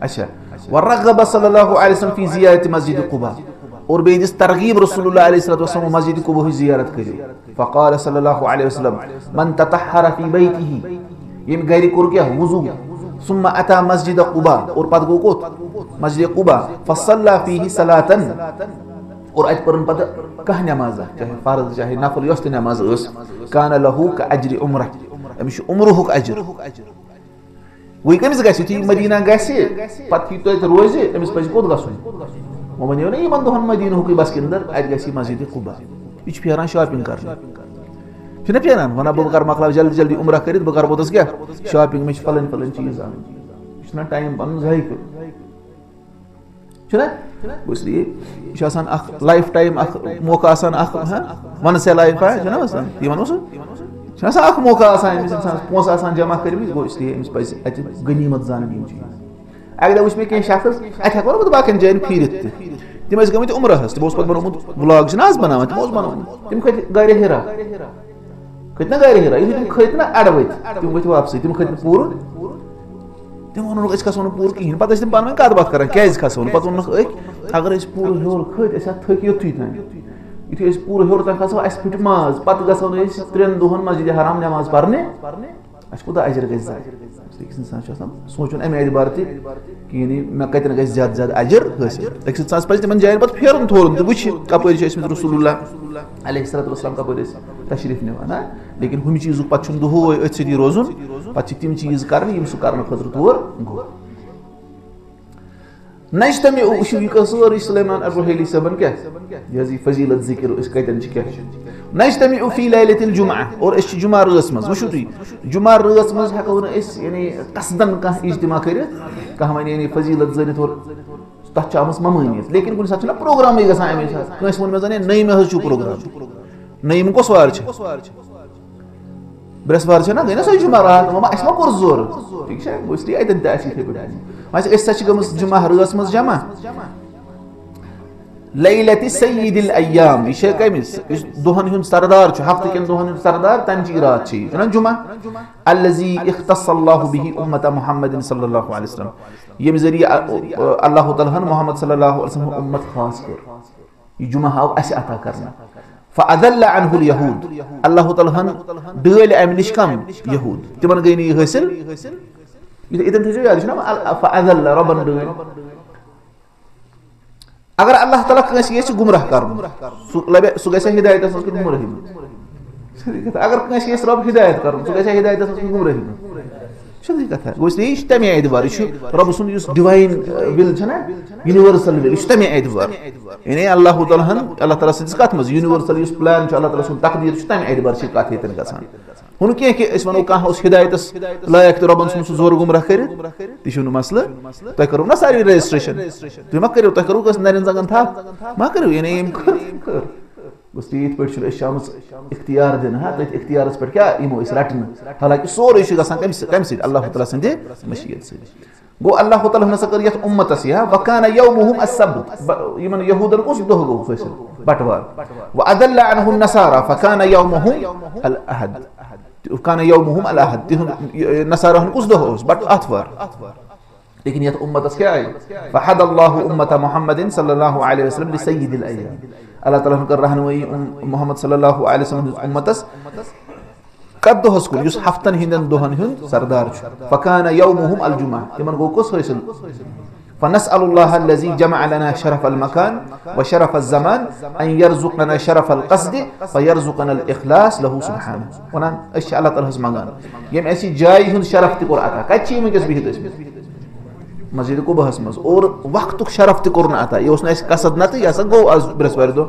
अच्छा वरगब सल्लल्लाहु अलैहि वसल्लम फी जियारत मस्जिद कुबा और बेदिस तरगीब रसूलुल्लाह अलैहि वसल्लम मस्जिद कुबा की जियारत करी फक़ाल सल्लल्लाहु अलैहि वसल्लम मन ततहहर फी बैतिही ये गैर कुर क्या वुजू सुम्मा अता मस्जिद कुबा और पद गो कोत मस्जिद कुबा फसल्ला फीही सलातन और अज परन पद कह नमाज चाहे फर्ज चाहे नफल यस्त नमाज उस कान लहू का अज्र उम्रह अमिश उम्रुहु का अज्र वही कमिस गसी थी मदीना गसी पत की तो रोज अमिस पज कोत गसुन मोमन यो नहीं मंदो हम मदीना की बस के अंदर आज गसी मस्जिद कुबा इच फेरान शॉपिंग करने फिर फेरान वना बकर मकला जल्दी जल्दी उम्रा करित बकर बोतस क्या शॉपिंग में फलन फलन चीज आ इतना टाइम बन जाए को चला इसलिए शासन अख लाइफ टाइम अख मौका आसान अख वन से लाइफ है जना बस ये मनो सो शासन अख मौका आसान इंसान पोस आसान जमा करबी गो इसलिए इस पैसे गनीमत जान दी चीज अगर उस में के शख्स अच्छा करो तो बाकन जैन फिरत تم गमत उमरहस तमो पत बनोमुत व्लॉग छ ना बनावन तमो बनावन तम खत गारे हेरा खत ना गारे हेरा तम खत ना अडवत तम वत वापस तम खत पूर तम वन अस खसोन पूर कहीं पत तम पान कत बात कर क्या खसोन पत वन अगर अस पूर हेर खत अस थक युतुई तान युथि अस पूर हेर तान खसो अस फिट माज पत गसो अस 3 दोहन मस्जिद हराम नमाज पढ़ने अस खुदा अजर गस अकिस इंसान सोचुन अमे एतबार कि मे कतन गस ज्यादा ज्यादा अजर हासिल अकिस इंसान पज तिमन जायन पत फेरन थोरन तो वुछ कपर रसूलुल्लाह अलैहिस्सलातु वस्सलाम कपर तशरीफ निवान लेकिन हम चीज पत दुहो अथ सदी रोजुन पत तिम चीज कर सह कर खतर तोर गो नजतमी सरी सुलेमान अल-रुहैली सबन क्या यह फजीलत जिक्र कतन क्या नजतमी फी लैलतिल जुमअ और अस जुमा रात मज वुचु तुई जुमा रात मज हको न अस यानी कसदन का इज्तिमा करित कह वन यानी फजीलत जनित और तथ आमस ममानियत लेकिन कुन साथ प्रोग्राम गसान अमे कस वन मे जने नईम हज प्रोग्राम नईम कस वार बृहस्पति ना गई ना सो जुमा रात ममा अस मा कोर जोर ठीक है इसलिए अतन त अस गमस जुमा रात मज जमा लैलति सय्यिदिल अय्याम यह कमिस दोहन हुन सरदार हफ्ते कन दोहन हुन सरदार तंची रात ना जुमा अल्लज़ी इख्तस्सल्लाहु बिही उम्मत मुहम्मदिन सल्लल्लाहु अलैहि वसल्लम यम जरिए अल्लाह तआला मुहम्मद सल्लल्लाहु अलैहि वसल्लम उम्मत खास कर यह जुमा हाव अस अता करना फअदल्ल अनहुल यहूद अल्लाह तआला डल अम निश कम यहूद तिमन गई नहीं हासिल इतन थजो याद ना फअदल्ल रबन डल अगर अल्लाह ताला कस ये गुमराह कर सह गस हिदायत गुमराही अगर कस ये रब हिदायत कर सह गस हिदायत गुमराही सीधी कथा गो इसलिए तमे एतबार रब सुन डिवाइन विल ना यूनिवर्सल विल तमे एतबार यानी अल्लाह ताला सद कत मज यूनिवर्सल प्लान अल्लाह ताला सुन तकदीर तमे एतबार कत हेतन गसान हुन कह कि वनो कह हिदायत लायक तो रबन सुन जोर गुमराह कर तह मसल तुम करो ना सारी रजिस्ट्रेशन तुम मा करो तुम करो नरन जगन था मा करो यानी बस ये पे इख्तियार दिन तथ इख्तियारस पे क्या यमो रटन हालांकि सोरे कम सद अल्लाह ताला सद मशीयत सद गो अल्लाह ताला हसा कर यथ उम्मतस वकान यौमुहुम अस्सब्त यमन यहूदन कुछ दोह गो फैसल बटवार व अदल्ल अनहुम नसारा फकान यौमुहुम अल अहद कान यौमुहुम अल अहद नसारा कुछ दोह बट आतवार लेकिन यथ उम्मतस क्या आई फहदल्लाहु उम्मत मुहम्मदिन सल्लल्लाहु अलैहि वसल्लम लिसय्यिदिल अय्याम अल्लाह ताला कर रहनुमाई मोहम्मद सल्लल्लाहु अलैहि वसल्लम उम्मतस कद दोहस कुन युस हफ्तन हिंदन दोहन हुन सरदार फकान यौमुहुम अल जुमा तिमन गो कस हासिल फनसअलुल्लाह अल्लज़ी जमअ लना शरफ अल मकान व शरफ अल ज़मान अन यरज़ुक़ना शरफ अल क़स्द फयरज़ुक़ना अल इखलास लहु सुब्हानहु वनान अश अल्लाह ताला मांगान यम ऐसी जाय हुन शरफ त कोर अता कच्ची में किस बिहित मस्जिद को बहस मज और वक्त शरफ त कोर अता यह कसद न तो यह गो आज बृहस्पति दो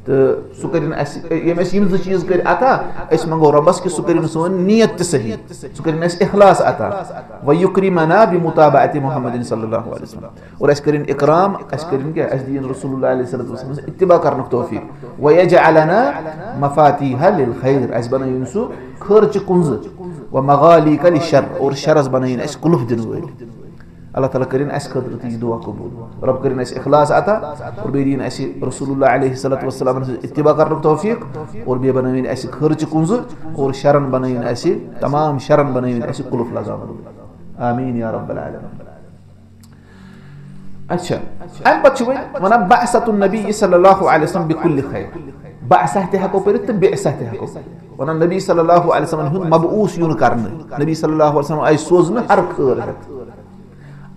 तो सह कर चीज कर अता मंगो रबस कि सह कर सोन नियत त सही सह कर इखलास अता व युक्रिमना बिमुताबअति मुहम्मदिन सल्लल्लाहु अलैहि वसल्लम और कर इकराम कर क्या दीन रसूलुल्लाह अलैहि वसल्लम इत्तिबा करन तौफीक व यजअलना मफातीह लिल खैर बनाइन सु खर्च कुंज व मगालिक लिशर और शरस बनाइन कुलुफ दिन वल अल्लाह ताला करें अस खतर ती दुआ कबूल रब करें अस इखलास अता और बेदीन अस रसूलुल्लाह अलैहि सल्लल्लाहु अलैहि वसल्लम इत्तिबा करन तौफीक और बे बनाइन अस खर्च कुंज और शरन बनाइन अस तमाम शरन बनाइन अस कुलुफ लगावन आमीन या रब्बल आलमीन अच्छा अम पछ वना बासतुन नबी सल्लल्लाहु अलैहि वसल्लम बिकुल्लि खैर बासा ते हको पर ते बेसा ते हको वना नबी सल्लल्लाहु अलैहि वसल्लम मबऊस युन करन नबी सल्लल्लाहु अलैहि वसल्लम ay सोजन हर खैर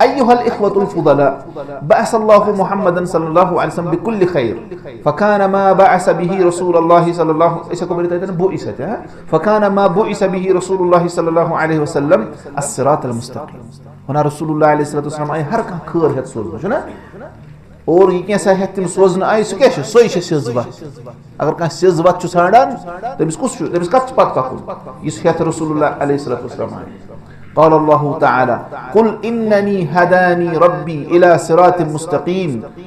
अय्युहल इख्वतुल फुदला बअसल्लाहु मुहम्मदन सल्लल्लाहु अलैहि वसल्लम बिकुल्लि खैर फकान मा बअस बिही रसूलुल्लाह सल्लल्लाहु ऐसा को बोलते हैं बुइसत है फकान मा बुइस बिही रसूलुल्लाह सल्लल्लाहु अलैहि वसल्लम अस्सिरातल मुस्तकीम वना रसूलुल्लाह अलैहि वसल्लम ay हर का खैर है सोजन है और ये कैसा है तुम सोजन आई सो क्या सोई सिजवा अगर का सिजवा छु छाड़ान तमिस कुछ तमिस कत पत पकुन इस है रसूलुल्लाह अलैहि वसल्लम قال الله تعالى قل إنني هداني ربي إلى صراط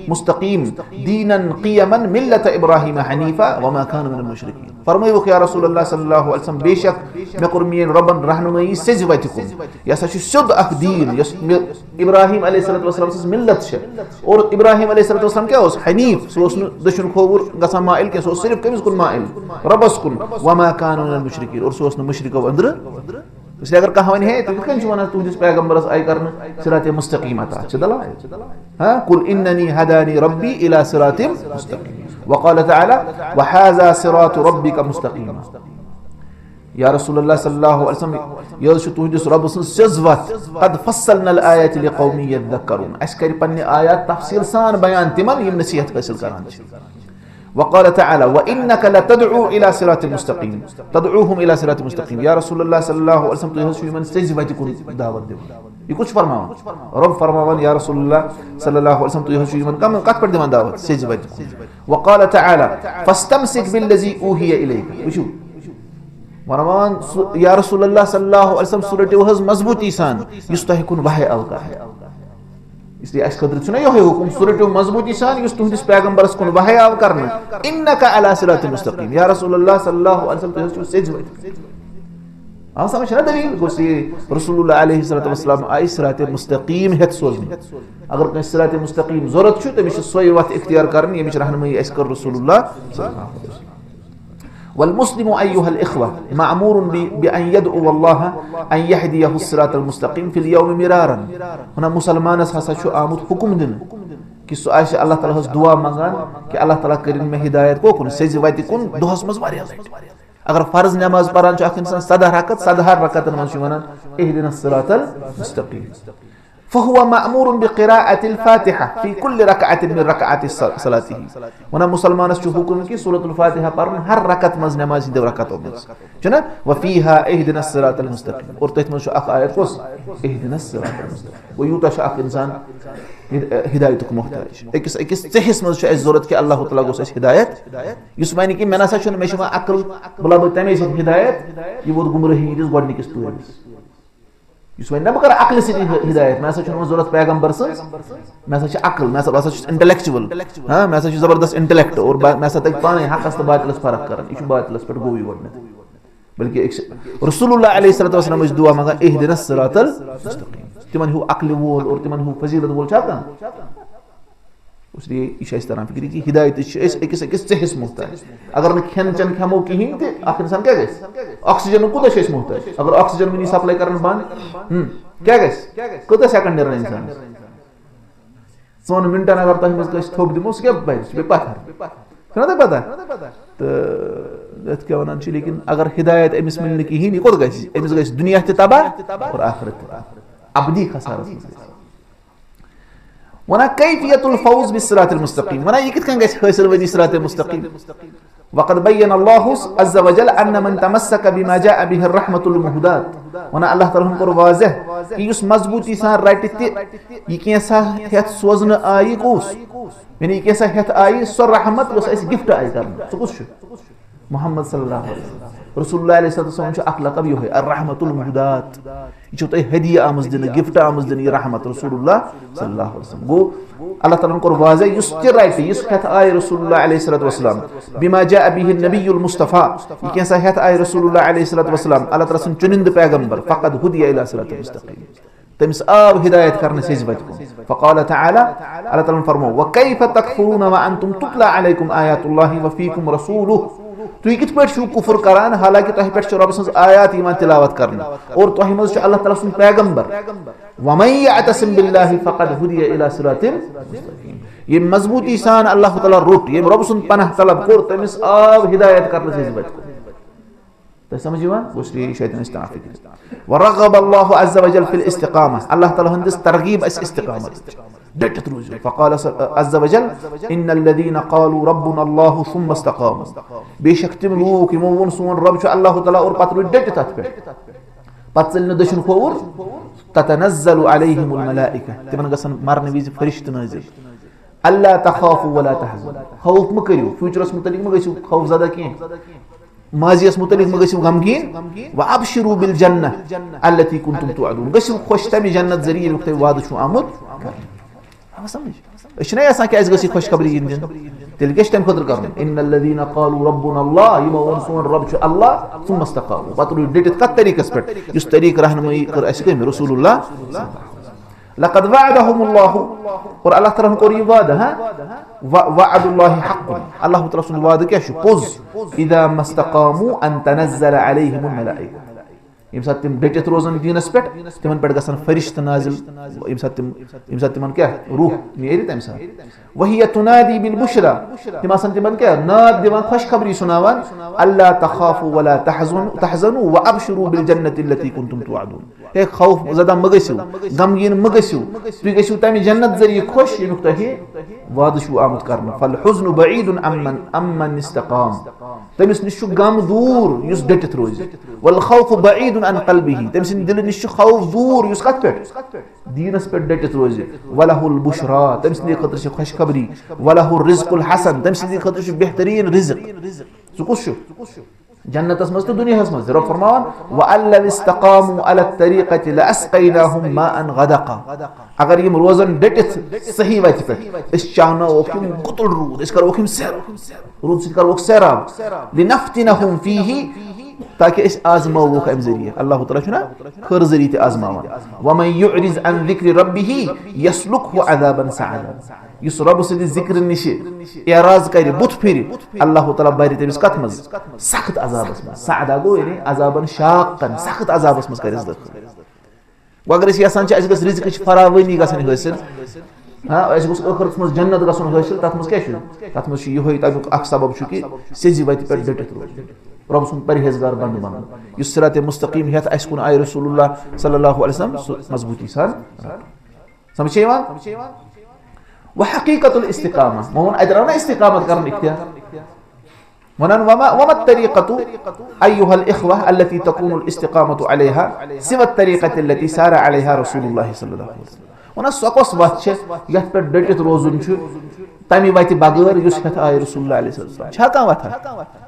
مستقيم دينا قيما ملة إبراهيم حنيفا وما كان من المشركين. فرمایوک یا رسول الله صلی الله علیه وسلم بیشک مے کور مین ربن رہنمائی سیز وتہ کن یہ ہسا چھ سیود اخ دین یس ابراہیم علیہ الصلوۃ والسلام سس ملت چھ اور ابراہیم علیہ الصلوۃ والسلام کیا اوس حنیف سو اوس دشن کھوور گژھان مائل کہ سو صرف کمس کن مائل ربس کن وما كان من المشركين اور سو اوس مشرکو اندر اس لیے اگر کہا ون ہے تو کن چھ ونان تہندس پیغمبرس آئی کرن صراط مستقیم عطا چھ دلائل ہاں قل انني هداني ربي الى صراط مستقيم وقال تعالى وهذا صراط ربك مستقيما. یا رسول اللہ صلی اللہ علیہ وسلم یہ چھ تہندس رب سن سزوت قد فصلنا الآیات لقوم يذكرون اس کر پنہ آیات تفصیل سان بیان تمن یم نصیحت حاصل کران چھ. وقال تعالى وإنك لتدعو إلى صراط مستقيم تدعوهم إلى صراط مستقيم. یا رسول اللہ صلی اللہ علیہ وسلم تو یہ من سجوت کو دعوت دے یہ کچھ فرماون رب فرماون یا رسول اللہ صلی اللہ علیہ وسلم تو یہ من کم قط پر دے دعوت سجوت. وقال تعالى فاستمسك بالذي اوحي اليك وشو فرمان یا رسول اللہ صلی اللہ علیہ وسلم سورۃ وحز مضبوطی سان یستحقون وحی اوقا اس لیے اس قدر چھنا یہ حکم سورۃ مضبوطی سان یس تہندس پیغمبرس کن وحی آو کرنا انک علی صراط مستقیم. یا رسول اللہ صلی اللہ علیہ وسلم تو سجوت ہم سمجھ نہ دلیل گوسی رسول اللہ علیہ الصلوۃ والسلام آئی صراط مستقیم ہت سوزنی اگر کہ صراط مستقیم ضرورت چھو تمش سوئی وقت اختیار کرنی یمش رہنمائی اس کر رسول اللہ صلی اللہ علیہ وسلم. والمسلم أيها الإخوة مأمور بأن يدعو الله أن يهديه الصراط المستقيم في اليوم مرارا. هنا مسلمان ہسا چھو آمد حکم دن کہ سو آئش اللہ تعالیٰ ہس دعا منگان کہ اللہ تعالیٰ کرن میں ہدایت کو کن سیز ویتی کن دہس مز واریاہ لٹ. اگر فرض نماز پران چھ اخ انسان 100 رکعت من چھ ونان اهدنا الصراط المستقيم فهو مأمور بقراءة الفاتحة في كل ركعة من ركعات صلاته. ونا مسلمان اس حکم کی سورۃ الفاتحہ پرن ہر رکعت مز نماز دو رکعتوں میں چنا وفيها اهدنا الصراط المستقيم اور تہت من اخ آیت کس اهدنا الصراط المستقيم ویوتا اخ انسان ہدایت کو محتاج ایکس صحیح مز چھ ضرورت کہ اللہ تعالی گوس ہدایت یس معنی کہ میں نہ سچن میں شما عقل بلا تمی ہدایت یہ وہ گمراہی دس گڈ نکس تو یس وۄنۍ نہ بہٕ کَرٕ عقلہِ سۭتی ہدایت مےٚ ہسا چھُنہٕ وۄنۍ ضروٗرت پیغمبر سٕنٛز مےٚ ہسا چھِ عقل مےٚ ہسا چھُس انٹلیکچُوَل ہاں مےٚ ہسا چھُ زبردست انٹلیکٹ اور مےٚ ہسا تگہِ پانے حقس تہٕ باطلس فرق کران یہِ چھُ باطلس پٮ۪ٹھ گوٚوٕے گۄڈنٮ۪تھ بلکہِ رسول اللہ علیہ الصلوۃ والسلام ٲسۍ دعا منگان اهدنا الصراط المستقيم تِمن ہیوٗ عقلہِ وول اور تِمن ہیوٗ فضیلت وول چھا کانٛہہ اس لیے یہ اس طرح فکر کی ہدایت أکِس ژیٚہِس محتاج اگر نہٕ کھٮ۪ن چٮ۪ن کھٮ۪مو کِہیٖنۍ تہِ اکھ اِنسان کیٛاہ گژھِ آکسیجن کوٗتاہ چھِ أسۍ محتاج اگر آکسیجن وٕنی سپلاے کرن بنٛد کیٛاہ گژھِ کۭتیاہ سیکنڈ نیرن انسانس 4 مِنٹن اگر تۄہہِ منٛز کٲنٛسہِ تھوٚپ دِمو سُہ کیٛاہ بنہِ سُہ پیٚیہِ پتھر چھُنا تۄہہِ پتہ تہٕ یتھ کیٛاہ ونان چھِ لیکن اگر ہدایت أمِس مِلہِ نہٕ کِہیٖنۍ یہِ کوٚت گژھِ أمِس گژھِ دُنیا تہِ تباہ اور آخرت تہِ ابدی خسارس منٛز گژھِ. ونا كيفية الفوز بالصراط المستقيم ونا يكت كان حاصل ودي صراط المستقيم. وقد بين الله عز وجل أن من تمسك بما جاء به الرحمة المهدات ونا الله تعالى كور واضح يس مضبوطي سان رٹت یہ کیسا ہت سوزن آئی کس یعنی یہ کیسا ہت آئی سو رحمت یس اس گفٹ آئی کرن سو کس محمد صلی اللہ علیہ وسلم رسول اللہ علیہ وسلم چھ اخ لقب یہ الرحمت المهدات یہ چھ تہ ہدیہ آمز دن گفٹ آمز دن یہ رحمت رسول اللہ صلی اللہ علیہ وسلم گو اللہ تعالیٰ کور واضح یس تہ رائٹ یس ہت آئی رسول اللہ علیہ وسلم بما جاء به النبی المصطفى یہ کیسا ہت آئی رسول اللہ علیہ وسلم اللہ تعالیٰ سن چنند پیغمبر فقد هدی الى صراط مستقیم تمس آب ہدایت کرنے سے بچ فقال تعالی اللہ تعالیٰ فرمو وكيف تكفرون وانتم تتلى عليكم آیات اللہ وفيكم رسوله تو یہ کت پہ کفر کران حالانکہ تہ پہ رب سن آیات ایمان تلاوت کرنا اور تہ مز اللہ تعالیٰ سن پیغمبر ومن يعتصم بالله فقد هدي الى صراط مستقيم یہ مضبوطی سان اللہ تعالیٰ روٹ یہ رب سن پناہ طلب کور تمس آب ہدایت کرنے سے بچ تو سمجھوا اس لیے شیطان استعمال فکر ورغب الله عز وجل في الاستقامه اللہ تعالیٰ ہندس ترغیب اس استقامت ڈٹ روز فقال عز وجل ان الذين قالوا ربنا الله ثم استقاموا بے شک تم لوگ یمو ون سون رب چھ اللہ تعالیٰ اور پتہ ڈٹ تت پہ پتہ چل دشن کھوور تتنزل عليهم الملائکہ تمن گسن مرن ویز فرشت نازل اللہ تخافوا ولا تحزنوا خوف مہ کریو فیوچرس متعلق مہ گژھو خوف زدہ کین माजियस मुतलिक म गसिव गमगीन व अबशिरू बिल जन्नह अल्लती कुंतुम तुअदून गसिव खुश तमि जन्नत जरिए युक्त वाद छु आमुत समझ अशना ऐसा कि अस गसि खुशखबरी इन दिन तेल के तम खतर कर इन्नल्लज़ीना क़ालू रब्बुना अल्लाह यम वन सोन रब छु अल्लाह सुम इस्तक़ामू पतरु डिट कत तरीकस पे युस तरीक रहनुमाई कर अस के रसूलुल्लाह लक़द वअदहुमुल्लाह और अल्लाह तआला को ये वादा है वअदुल्लाहि हक़्क़ अल्लाह तआला सुन वादा क्या छु पोज इदा मस्तक़ामू अन तनज़्ज़ल अलैहिमुल मलाइका यम साथ तिम डटित रोजन दीनस पे तिमन पे गसन फरिश्त नाजिल यम साथ तिमन क्या रूह नेरि तम साथ वही तुनादी बिल बुशरा तिम आसन तिमन क्या नाद दिवान खुशखबरी सुनावन अल्ला तखाफू वला तहज़नु व अबशिरू बिल जन्नति अल्लती कुंतुम तुअदून हे खौफ ज़दा मगसिउ गमगीन मगसिउ तुय गसिउ तमि जन्नत जरिए खुश यमुक तहि वाद छु आमद करन फल हुज़्नु बईदुन अम्मन इस्तक़ाम तमिस निश गम दूर युस डटित रोज वल खौफ बईदुन अन क़ल्बिही तमिस दिल निश खौफ दूर युस कत पे दीनस पे डटित रोज वलहुल बुशरा तमिस नि खतर छ खुशखबरी वलहुर रिज़्क़ुल हसन तमिस नि खतर छ बेहतरीन रिज़्क़ सुकुश जन्नतस मज तो दुनियास मज रब फरमान व अल्ल इस्तक़ामू अला तरीक़ति लअस्क़ैनाहुम माअन गदक़ा अगर यम रोजन डटित सही वत पे इस चाहना ओखिम गुतुल रूद इस कर ओखिम सर रूद से कर ओख सराब लिनफ्तिनहुम फीही ताकि इस आजमाओ का जरिए अल्लाह तआला छना खर जरिए ते आजमावा व मन युरिज अन ज़िक्र रब्बिही यसलुकहु अज़ाबन सअदा युस रब से जिक्र निश एराज कर बुत फिर अल्लाह तआला बारि तमिस कत मज सख्त अजाबस मज सअदा गो यानी अजाबन शाकन सख्त अजाबस मज करस दख अगर इस यसान छ गस रिज़्क़ फरावनी गसन हासिल हां अस गस आखिरत मज जन्नत गसन हासिल तत मज क्या छु तत मज यहोय तक अख सबब छु कि सेजी वत पे डटित रोज रब सुन परहेजगार बंद बन युस सिरात मुस्तकीम हेत अस कुन आय रसूलुल्लाह सल्लल्लाहु अलैहि वसल्लम मजबूती सान समझे वा व हकीकतुल इस्तिकामा मोहन अदराना इस्तिकामत करन इख्तियार वनन वमा तरीक़तु अय्युहल इख्वा अल्लती तकूनुल इस्तिकामतु अलैहा सिवा तरीक़ति अल्लती सारा अलैहा रसूलुल्लाह सल्लल्लाहु अलैहि वसल्लम वना सकस वत छ यत पे डटित रोजुन छ तमि वत बगैर युस हेत आय रसूलुल्लाह अलैहि वसल्लम छ का वत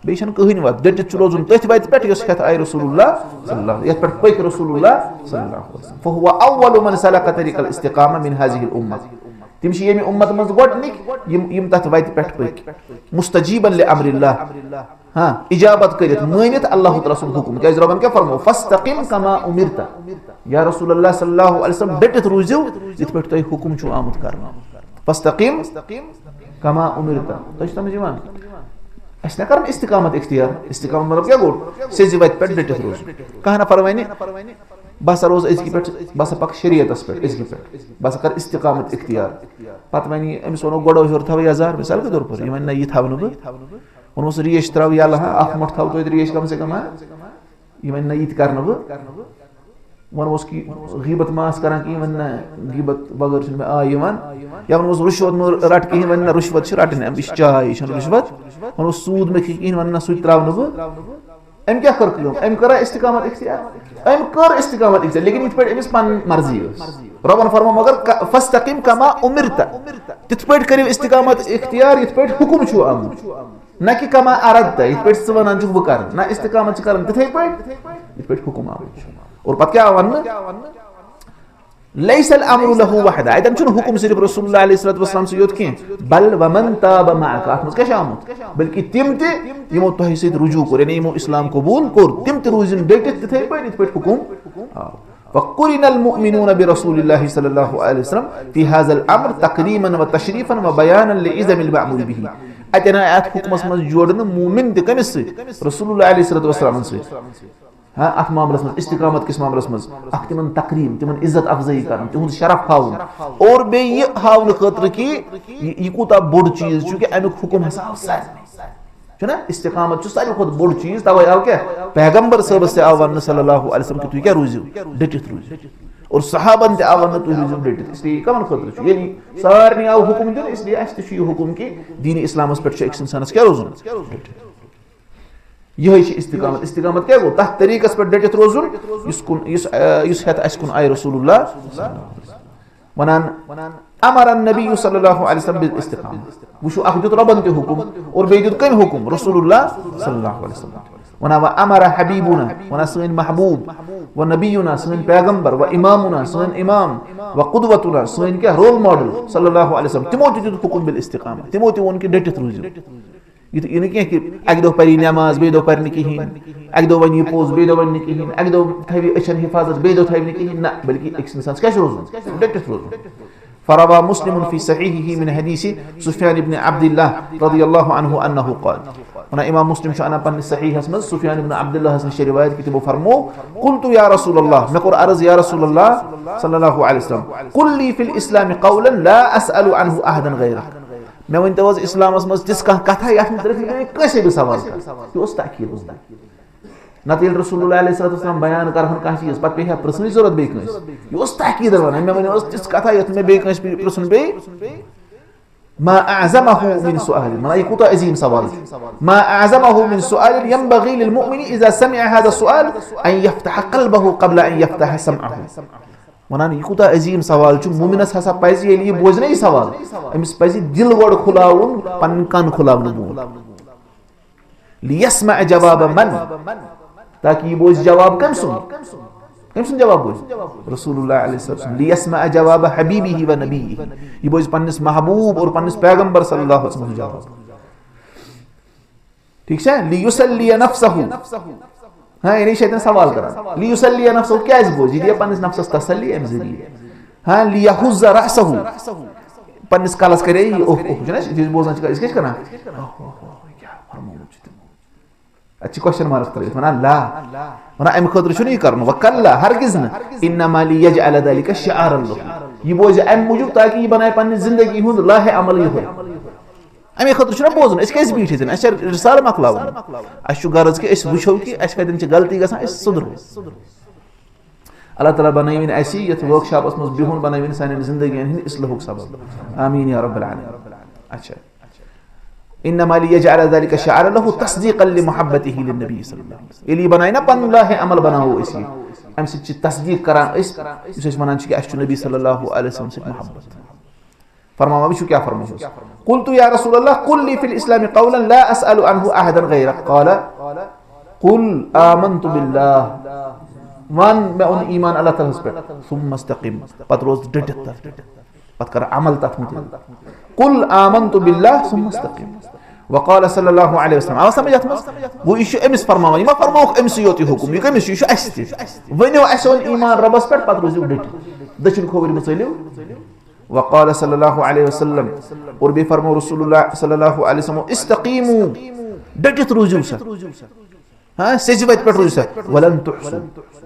बेशन कहन वत डटित रोजुन तथ वत पे युस हेत आय रसूलुल्लाह सल्लल्लाहु यत पे पक रसूलुल्लाह सल्लल्लाहु अलैहि वसल्लम फहुवा अव्वलु मन सलक तरीक़ल इस्तिकामा मिन हाज़िहिल उम्मह तिम छ यमी उम्मत मज गोडनिक यम तथ वत पे पक मुस्तजीबन ले अम्रिल्लाह हां इजाबत करित मानित अल्लाह तआला सुन हुकुम क्या रबन क्या फरमाओ फस्तकिम कमा उमिरता या रसूलुल्लाह सल्लल्लाहु अलैहि वसल्लम डटित रोजियो इत पे तय हुकुम छु आमद करना फस्तकिम कमा उमिरता तो समझिमान अस न कर इस्तिकामत इख्तियार मतलब क्या गोड से वत पे डटित रोज कहना फरमाइने बस रोज इसकी पे बस पक शरीयतस पे इसकी पे बस कर इस्तिकामत इख्तियार पत वनी अमिस वनो गोडो हेर थव हजार मिसाल के तौर पर यमन न ये थवनु ब वनो से रियश त्राव या लहा अख मठ थव तो रियश कम से कम यमन न इत करन ब वनो उसकी गीबत मास करन की यमन न गीबत बगर में आ यमन यमन वो रुश्वत रट की यमन रुश्वत छ रटने अब चाय छ रुश्वत वनो सूद में की यमन न सूद त्राव ब एम क्या कर कलो एम करा इस्तिकामत इख्तियार एम कर इस्तिकामत इख्तियार लेकिन इत पे एमिस पन मर्जी रबन फरमा मगर फस्तकिम कमा उमिरता तित पे करियो इस्तिकामत इख्तियार इत पे हुकुम छु आम न कि कमा अरदता इत पे सवनान छु बकर ना इस्तिकामत करन तिथे पे इत पे हुकुम आम और पत क्या वन लैसल अम्रु लहु वहदा इदम छु हुकुम सिर्फ रसूलुल्लाह अलैहि वसल्लम से योत की बल वमन ताब माक आत्मस क्या शामत बल्कि तिम ते यमो तोहि सहित रुजू कर यानी यमो इस्लाम कबूल कर तिम ते रुजन डटित तिथे पे इत पे हुकुम वकुरिनल मुमिनून बिरसूलिल्लाह सल्लल्लाहु अलैहि वसल्लम फी हाज़ल अम्र तकरीमन व तशरीफन व बयानन लिइज़मिल मअमूल बिही अतना आयत हुकमस मज जोड़न मोमिन ते कमिस रसूलुल्लाह अलैहि वसल्लम से हाँ अथ मामलस मज इस्तिकामत किस मामलस मज अख तिमन तकरीम तिमन इज्जत अफजाई करन तिहुंद शरफ हाउन और बे ये हाउन खतर की ये कोता बोड़ चीज चूंकि अमुक हुकुम हसा अफसार छना इस्तिकामत छु सारी खुद बोड़ चीज तवे आव क्या पैगंबर साहब से आवन सल्लल्लाहु अलैहि वसल्लम की तू क्या रोजो डटित रोज और सहाबन ते आवन तू रोजो डटित इसलिए कमन खतर छु यानी सारनी आव हुकुम दिन इसलिए अस ते छु हुकुम की दीन इस्लामस पे एक इंसानस क्या रोजन यही इस्तिकामत इस्तिकामत क्या गो तह तरीकस पे डटित रोजुन युस हेत अस कुन आय रसूलुल्लाह वनान अमर नबी सल्लल्लाहु अलैहि वसल्लम बिल इस्तिकामा वशु अख दित रबन ते हुकुम और बे दित कम हुकुम रसूलुल्लाह सल्लल्लाहु अलैहि वसल्लम wana wa amara habibuna wana sun mahbub wa nabiyuna sun पैगंबर wa imamuna sun imam wa qudwatuna sun kya role model sallallahu alaihi wasallam timo ti hukum bil istiqama timo ti won ki detit ruju ये नहीं कि अग दो परी नमाज बे दो पढ़ने की हिन अग दो वनी पोज बे दो वनी की हिन अग दो थवी अशन हिफाजत बे दो थवी की हिन ना बल्कि एक इंसान कैसे रोज़ डेट रोज़ फरवा मुस्लिम फी सहीहिही मिन हदीसी सुफयान इब्न अब्दुल्लाह रदियल्लाहु अन्हु अन्नहु क़ाल वना इमाम मुस्लिम शाना पन सहीह हसमत सुफयान इब्न अब्दुल्लाह हसन शरी रिवायत की वो फरमो कुल्तु या रसूलल्लाह मैं कुर अर्ज़ या रसूलल्लाह सल्लल्लाहु अलैहि वसल्लम कुल ली फिल इस्लाम क़ौलन ला असअलु अन्हु अहदन गैरक मैं वन तो इस्लामस मज तिस कथा ये कैसे भी सवाल कर ताकीद नत रसूलुल्लाह अलैहि वसल्लम बयान कर कह चीज पे पे प्रश्न जरूरत बे यह ताकीद वन मे वन तिस कथा ये मे बे प्रश्न बे मा अअज़महु मिन सुआल मन यह कूत अजीम सवाल मा अअज़महु मिन सुआल यंबगी लिलमुमिन इज़ा समिअ हाज़ा सुआल अन यफ्तह क़ल्बहु क़ब्ल अन यफ्तह समअहु वनान यह कूत अजीम सवाल मुमिनस हसा पज ये बोजन यह सवाल अमिस पज दिल गोड़ खुलाउन पन कान खुलाउन लियस्मा जवाब मन ताकि यह बोझ जवाब कम सुन जवाब बोझ रसूलुल्लाह अलैहि वसल्लम लियस्मा जवाब हबीबिही व नबीही यह बोझ पन्निस महबूब और पन्निस पैगंबर सल्लल्लाहु अलैहि वसल्लम जवाब ठीक है लियुसल्ली नफ्सहु हाँ ये शैतान सवाल करा लियुसल्ली नफ्सहु क्या बोझ ये पन्निस नफ्सस तसल्ली अम जरिए हाँ लियहुज़ रअसहु पन्निस कलस करे ओह ओह जना इस बोझन इसके करना क्या फरमाओ अच्छी क्वेश्चन मार्क तरह वना ला वना अम खतर छु नहीं करनो वकल्ला हरगिज न इन्नमा लियजअल ذلك शिआर लहु ये बोझ अम मौजूद ताकि ये बनाए पन्नी जिंदगी हुंद लाह अमल ये अमे खतर छु बोझन इस कैसे बीठ अस रिसाल मकलावन अस गरज कि अस वुछो कि अस कदन छ गलती गसान अस सुधरो अल्लाह ताला बनाइन अस यथ वर्कशॉप मस बिहुन बनाइन सान जिंदगी हिंद इस्लाहुक सबब आमीन या रब्बल आलमीन अच्छा इन्नमा लियजअल ذلك शिआर लहु तस्दीक़न लिमुहब्बतिही लिन्नबी सल्लल्लाहु अलैहि वसल्लम एली बनाइना पन लाह अमल बनाओ इसी हम से तस्दीक करा इस वनान कि अस नबी सल्लल्लाहु अलैहि वसल्लम से मोहब्बत फरमावा भी क्या फरमाओ कुल्तु या रसूलल्लाह कुल ली फिल इस्लाम क़ौलन ला असअलु अन्हु अहदन गैरक क़ाल कुल आमन्तु बिल्लाह वन मैं उन ईमान अल्लाह ताला पे सुम्मा इस्तक़िम पत रोज डटत पत कर अमल तथ कुल आमन्तु बिल्लाह सुम्मा इस्तक़िम वक़ाल सल्लल्लाहु अलैहि वसल्लम आव समझ अत वो इशु एमिस फरमावा ये फरमाओ एमिस योति हुकुम ये कमिस इशु अस्ति वनो असन ईमान रबस पे पत रोज डट दक्षिण खोवर में चलियो वक़ाल सल्लल्लाहु अलैहि वसल्लम और बे फरमाओ रसूलुल्लाह सल्लल्लाहु अलैहि वसल्लम इस्तक़ीमु डटत रुजू सा हां सजवत पे रुजू सा वलन तुहसु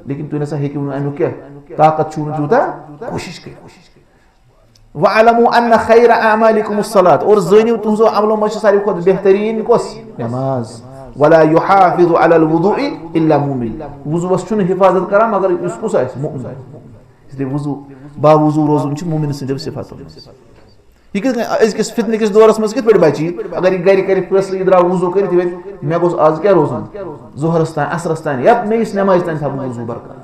लेकिन तू नसा है कि अनु क्या ताकत छून जूता कोशिश कर वअलमु अन्न खैर अमालिकुमुस सलात और जनियो तुझो अमलो मश सारी खुद बेहतरीन कोस नमाज वला युहाफिजु अलल वुदुई इल्ला मुमिन वुजु बस छुन हिफाजत करा मगर इसको सा मुमिन इसलिए वुजु बा वुजु रोजुन छ मुमिन से सिफात ये किस फितने किस दौरस मस कित बची अगर घर कर फैसले इधर वुजु कर मे गोस आज क्या रोजन जोहरस्तान असरस्तान या मे इस नमाज तान था वुजु बरकरार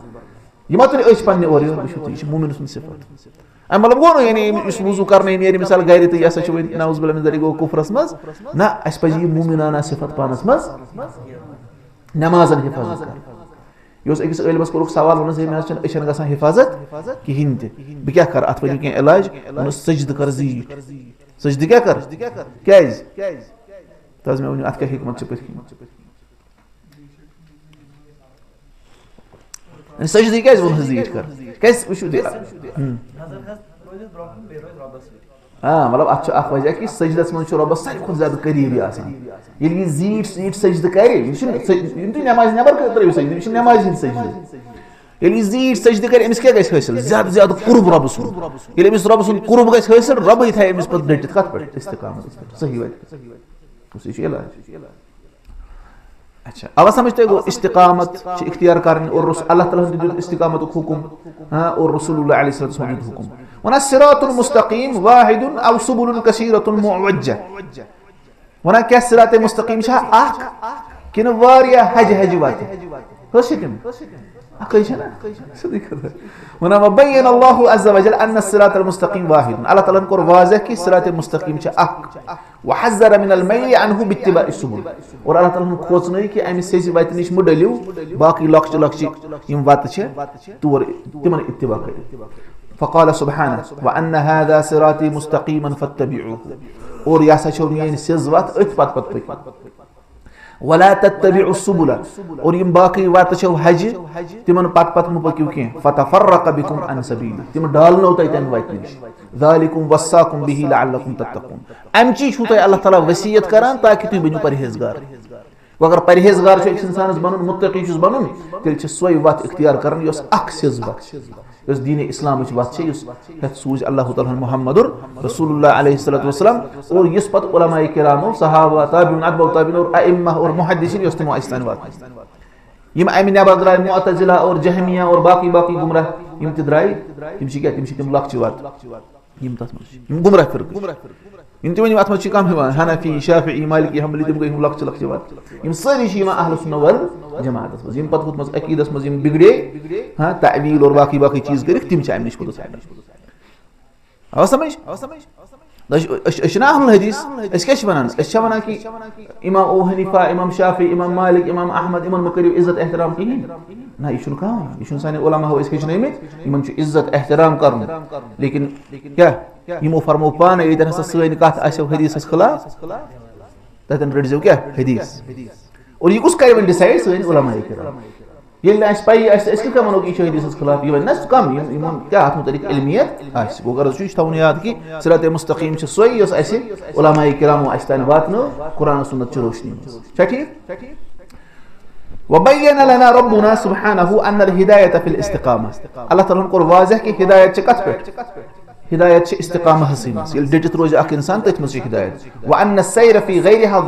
ये मत अच पन्ने और ये मुमिन से सिफात मतलब गो यानी इस वुजु करने नेरी मिसाल गैर तो यसा छ नाउज बिल्लाह मिन ज़लिक गो कुफरस मस ना अस पजी मुमिनाना सिफत पानस मस नमाजन हिफाजत कर योस एकस इल्मस कोरुक सवाल वन से मैं अशन गसा हिफाजत कि हिंद बे क्या कर अत के इलाज वन सजद कर जी सजद क्या कर कैज तज मैं अत क्या हिकमत छ सजद कैज वन जी कर कैस वशु दे हाँ मतलब अख वजह कि सजदस मन रबस सारी खुद ज्यादा करीबी आसान ये जीट सीट सजद करे नमाज नबर त्रो सजद नमाज हिंद सजद ये जीट सजद करे अमिस क्या गस हासिल ज्यादा ज्यादा कुर्ब रब सुन ये अमिस रब सुन कुर्ब गस हासिल रब ही थाय अमिस पर डटित कत पर इस्तिकामत सही बात उसी इलाज अच्छा अब समझते हो इस्तिकामत इख्तियार करने और अल्लाह ताला ने दिया इस्तिकामत को हुक्म हां और रसूलुल्लाह अलैहि वसल्लम ने हुक्म वना सिरातुल मुस्तकीम वाहिदुन अव सुबुलुन कसीरतुन मुअज्जा वना क्या सिरात मुस्तकीम छा आख किन वारिया हज वात हसितम ونعم بين الله عز وجل أن الصراط المستقيم واحد. الله تعالى كور واضح कि صراط المستقيم छ अक وحذر من الميل عنه باتباع السبل. और Allah تعالى खोजने कि अमि सेसी वात निश मुडलियो बाकी लक्ष्य लक्ष्य यम वात छ तोर तिमन इत्तिबा कर. فقال سبحانه وأن هذا صراطي مستقيما فاتبعوه. और या सा छ मेन सेज वात अथ पत पत पक. वला तत्तबिउ सुबुला. और यम बाकी वात छ हज तिमन पत पत मु पकियो के फतफरक बिकुम अन सबील. तिम डालनो तै तन वात निश. ذلكم वसाकुम बिही लअल्लकुम तत्तकून. अमची छु तै अल्लाह ताला वसीयत करान ताकि तु बनु परहेजगार. अगर परहेजगार छ इंसान बनन मुत्तकी छ बनन तेल छ सोय वात इख्तियार करन योस अक सेज वात योस दीन इस्लाम छ वात छ योस हत सूज अल्लाह ताला मुहम्मदुर रसूलुल्लाह अलैहि सल्लतु वसल्लम. और यस पत उलमाए किराम सहाबा ताबिउन अतबा ताबिउन और अइम्मा और मुहद्दिसिन योस तमो इस्तान वात. यम अमिन नबद्राय मुअतजिला और जहमिया और बाकी बाकी गुमराह यम तिद्राय यम छ क्या तिम लक्ष्य वात यम तस यम गुमराह फिर इन तिम अत मच कम हिवान हनफी शाफी मालिकी हम्बली तिम गई लक्ष्य लक्ष्य वात. यम सारी छ यम अहले सुन्नह वल जमात मस यम पत मस अकीदस मस यम बिगड़े हां तावील और बाकी बाकी चीज कर तिम छ अम निश पत साइड. आव समझ अशना अहल हदीस इस क्या वनान अश वनान कि इमाम अबू हनीफा इमाम शाफी इमाम मालिक इमाम अहमद इमाम करियो इज्जत एहतराम की ना इशुन का इशुन साने उलमा हो इस किचने में इमाम छ इज्जत एहतराम करन. लेकिन क्या यमो फरमो पान इधर से सैन कथ आसो हदीस खिलाफ ततन रडजो क्या हदीस. और ये कुछ कर डिसाइड सैन उलमा किराम ये अस पई अस के मनो कि हदीस खिलाफ ये नस कम इमाम क्या हाथ मुतलिक इल्मियत आस वो अगर सुच थवन याद कि सिरात मुस्तकीम छ सोई यस अस उलमा किराम अस्तन वातनो कुरान सुन्नत रोशनी छ ठीक. وبين لنا ربنا سبحانه أن الهداية في الاستقامة. الله تعالى قر واضح कि हिदायत छ कत पे हिदायत छ इस्तिकामा हसीन. ये डिजिट रोज अक इंसान तथ मस हिदायत. وأن السير في غيرها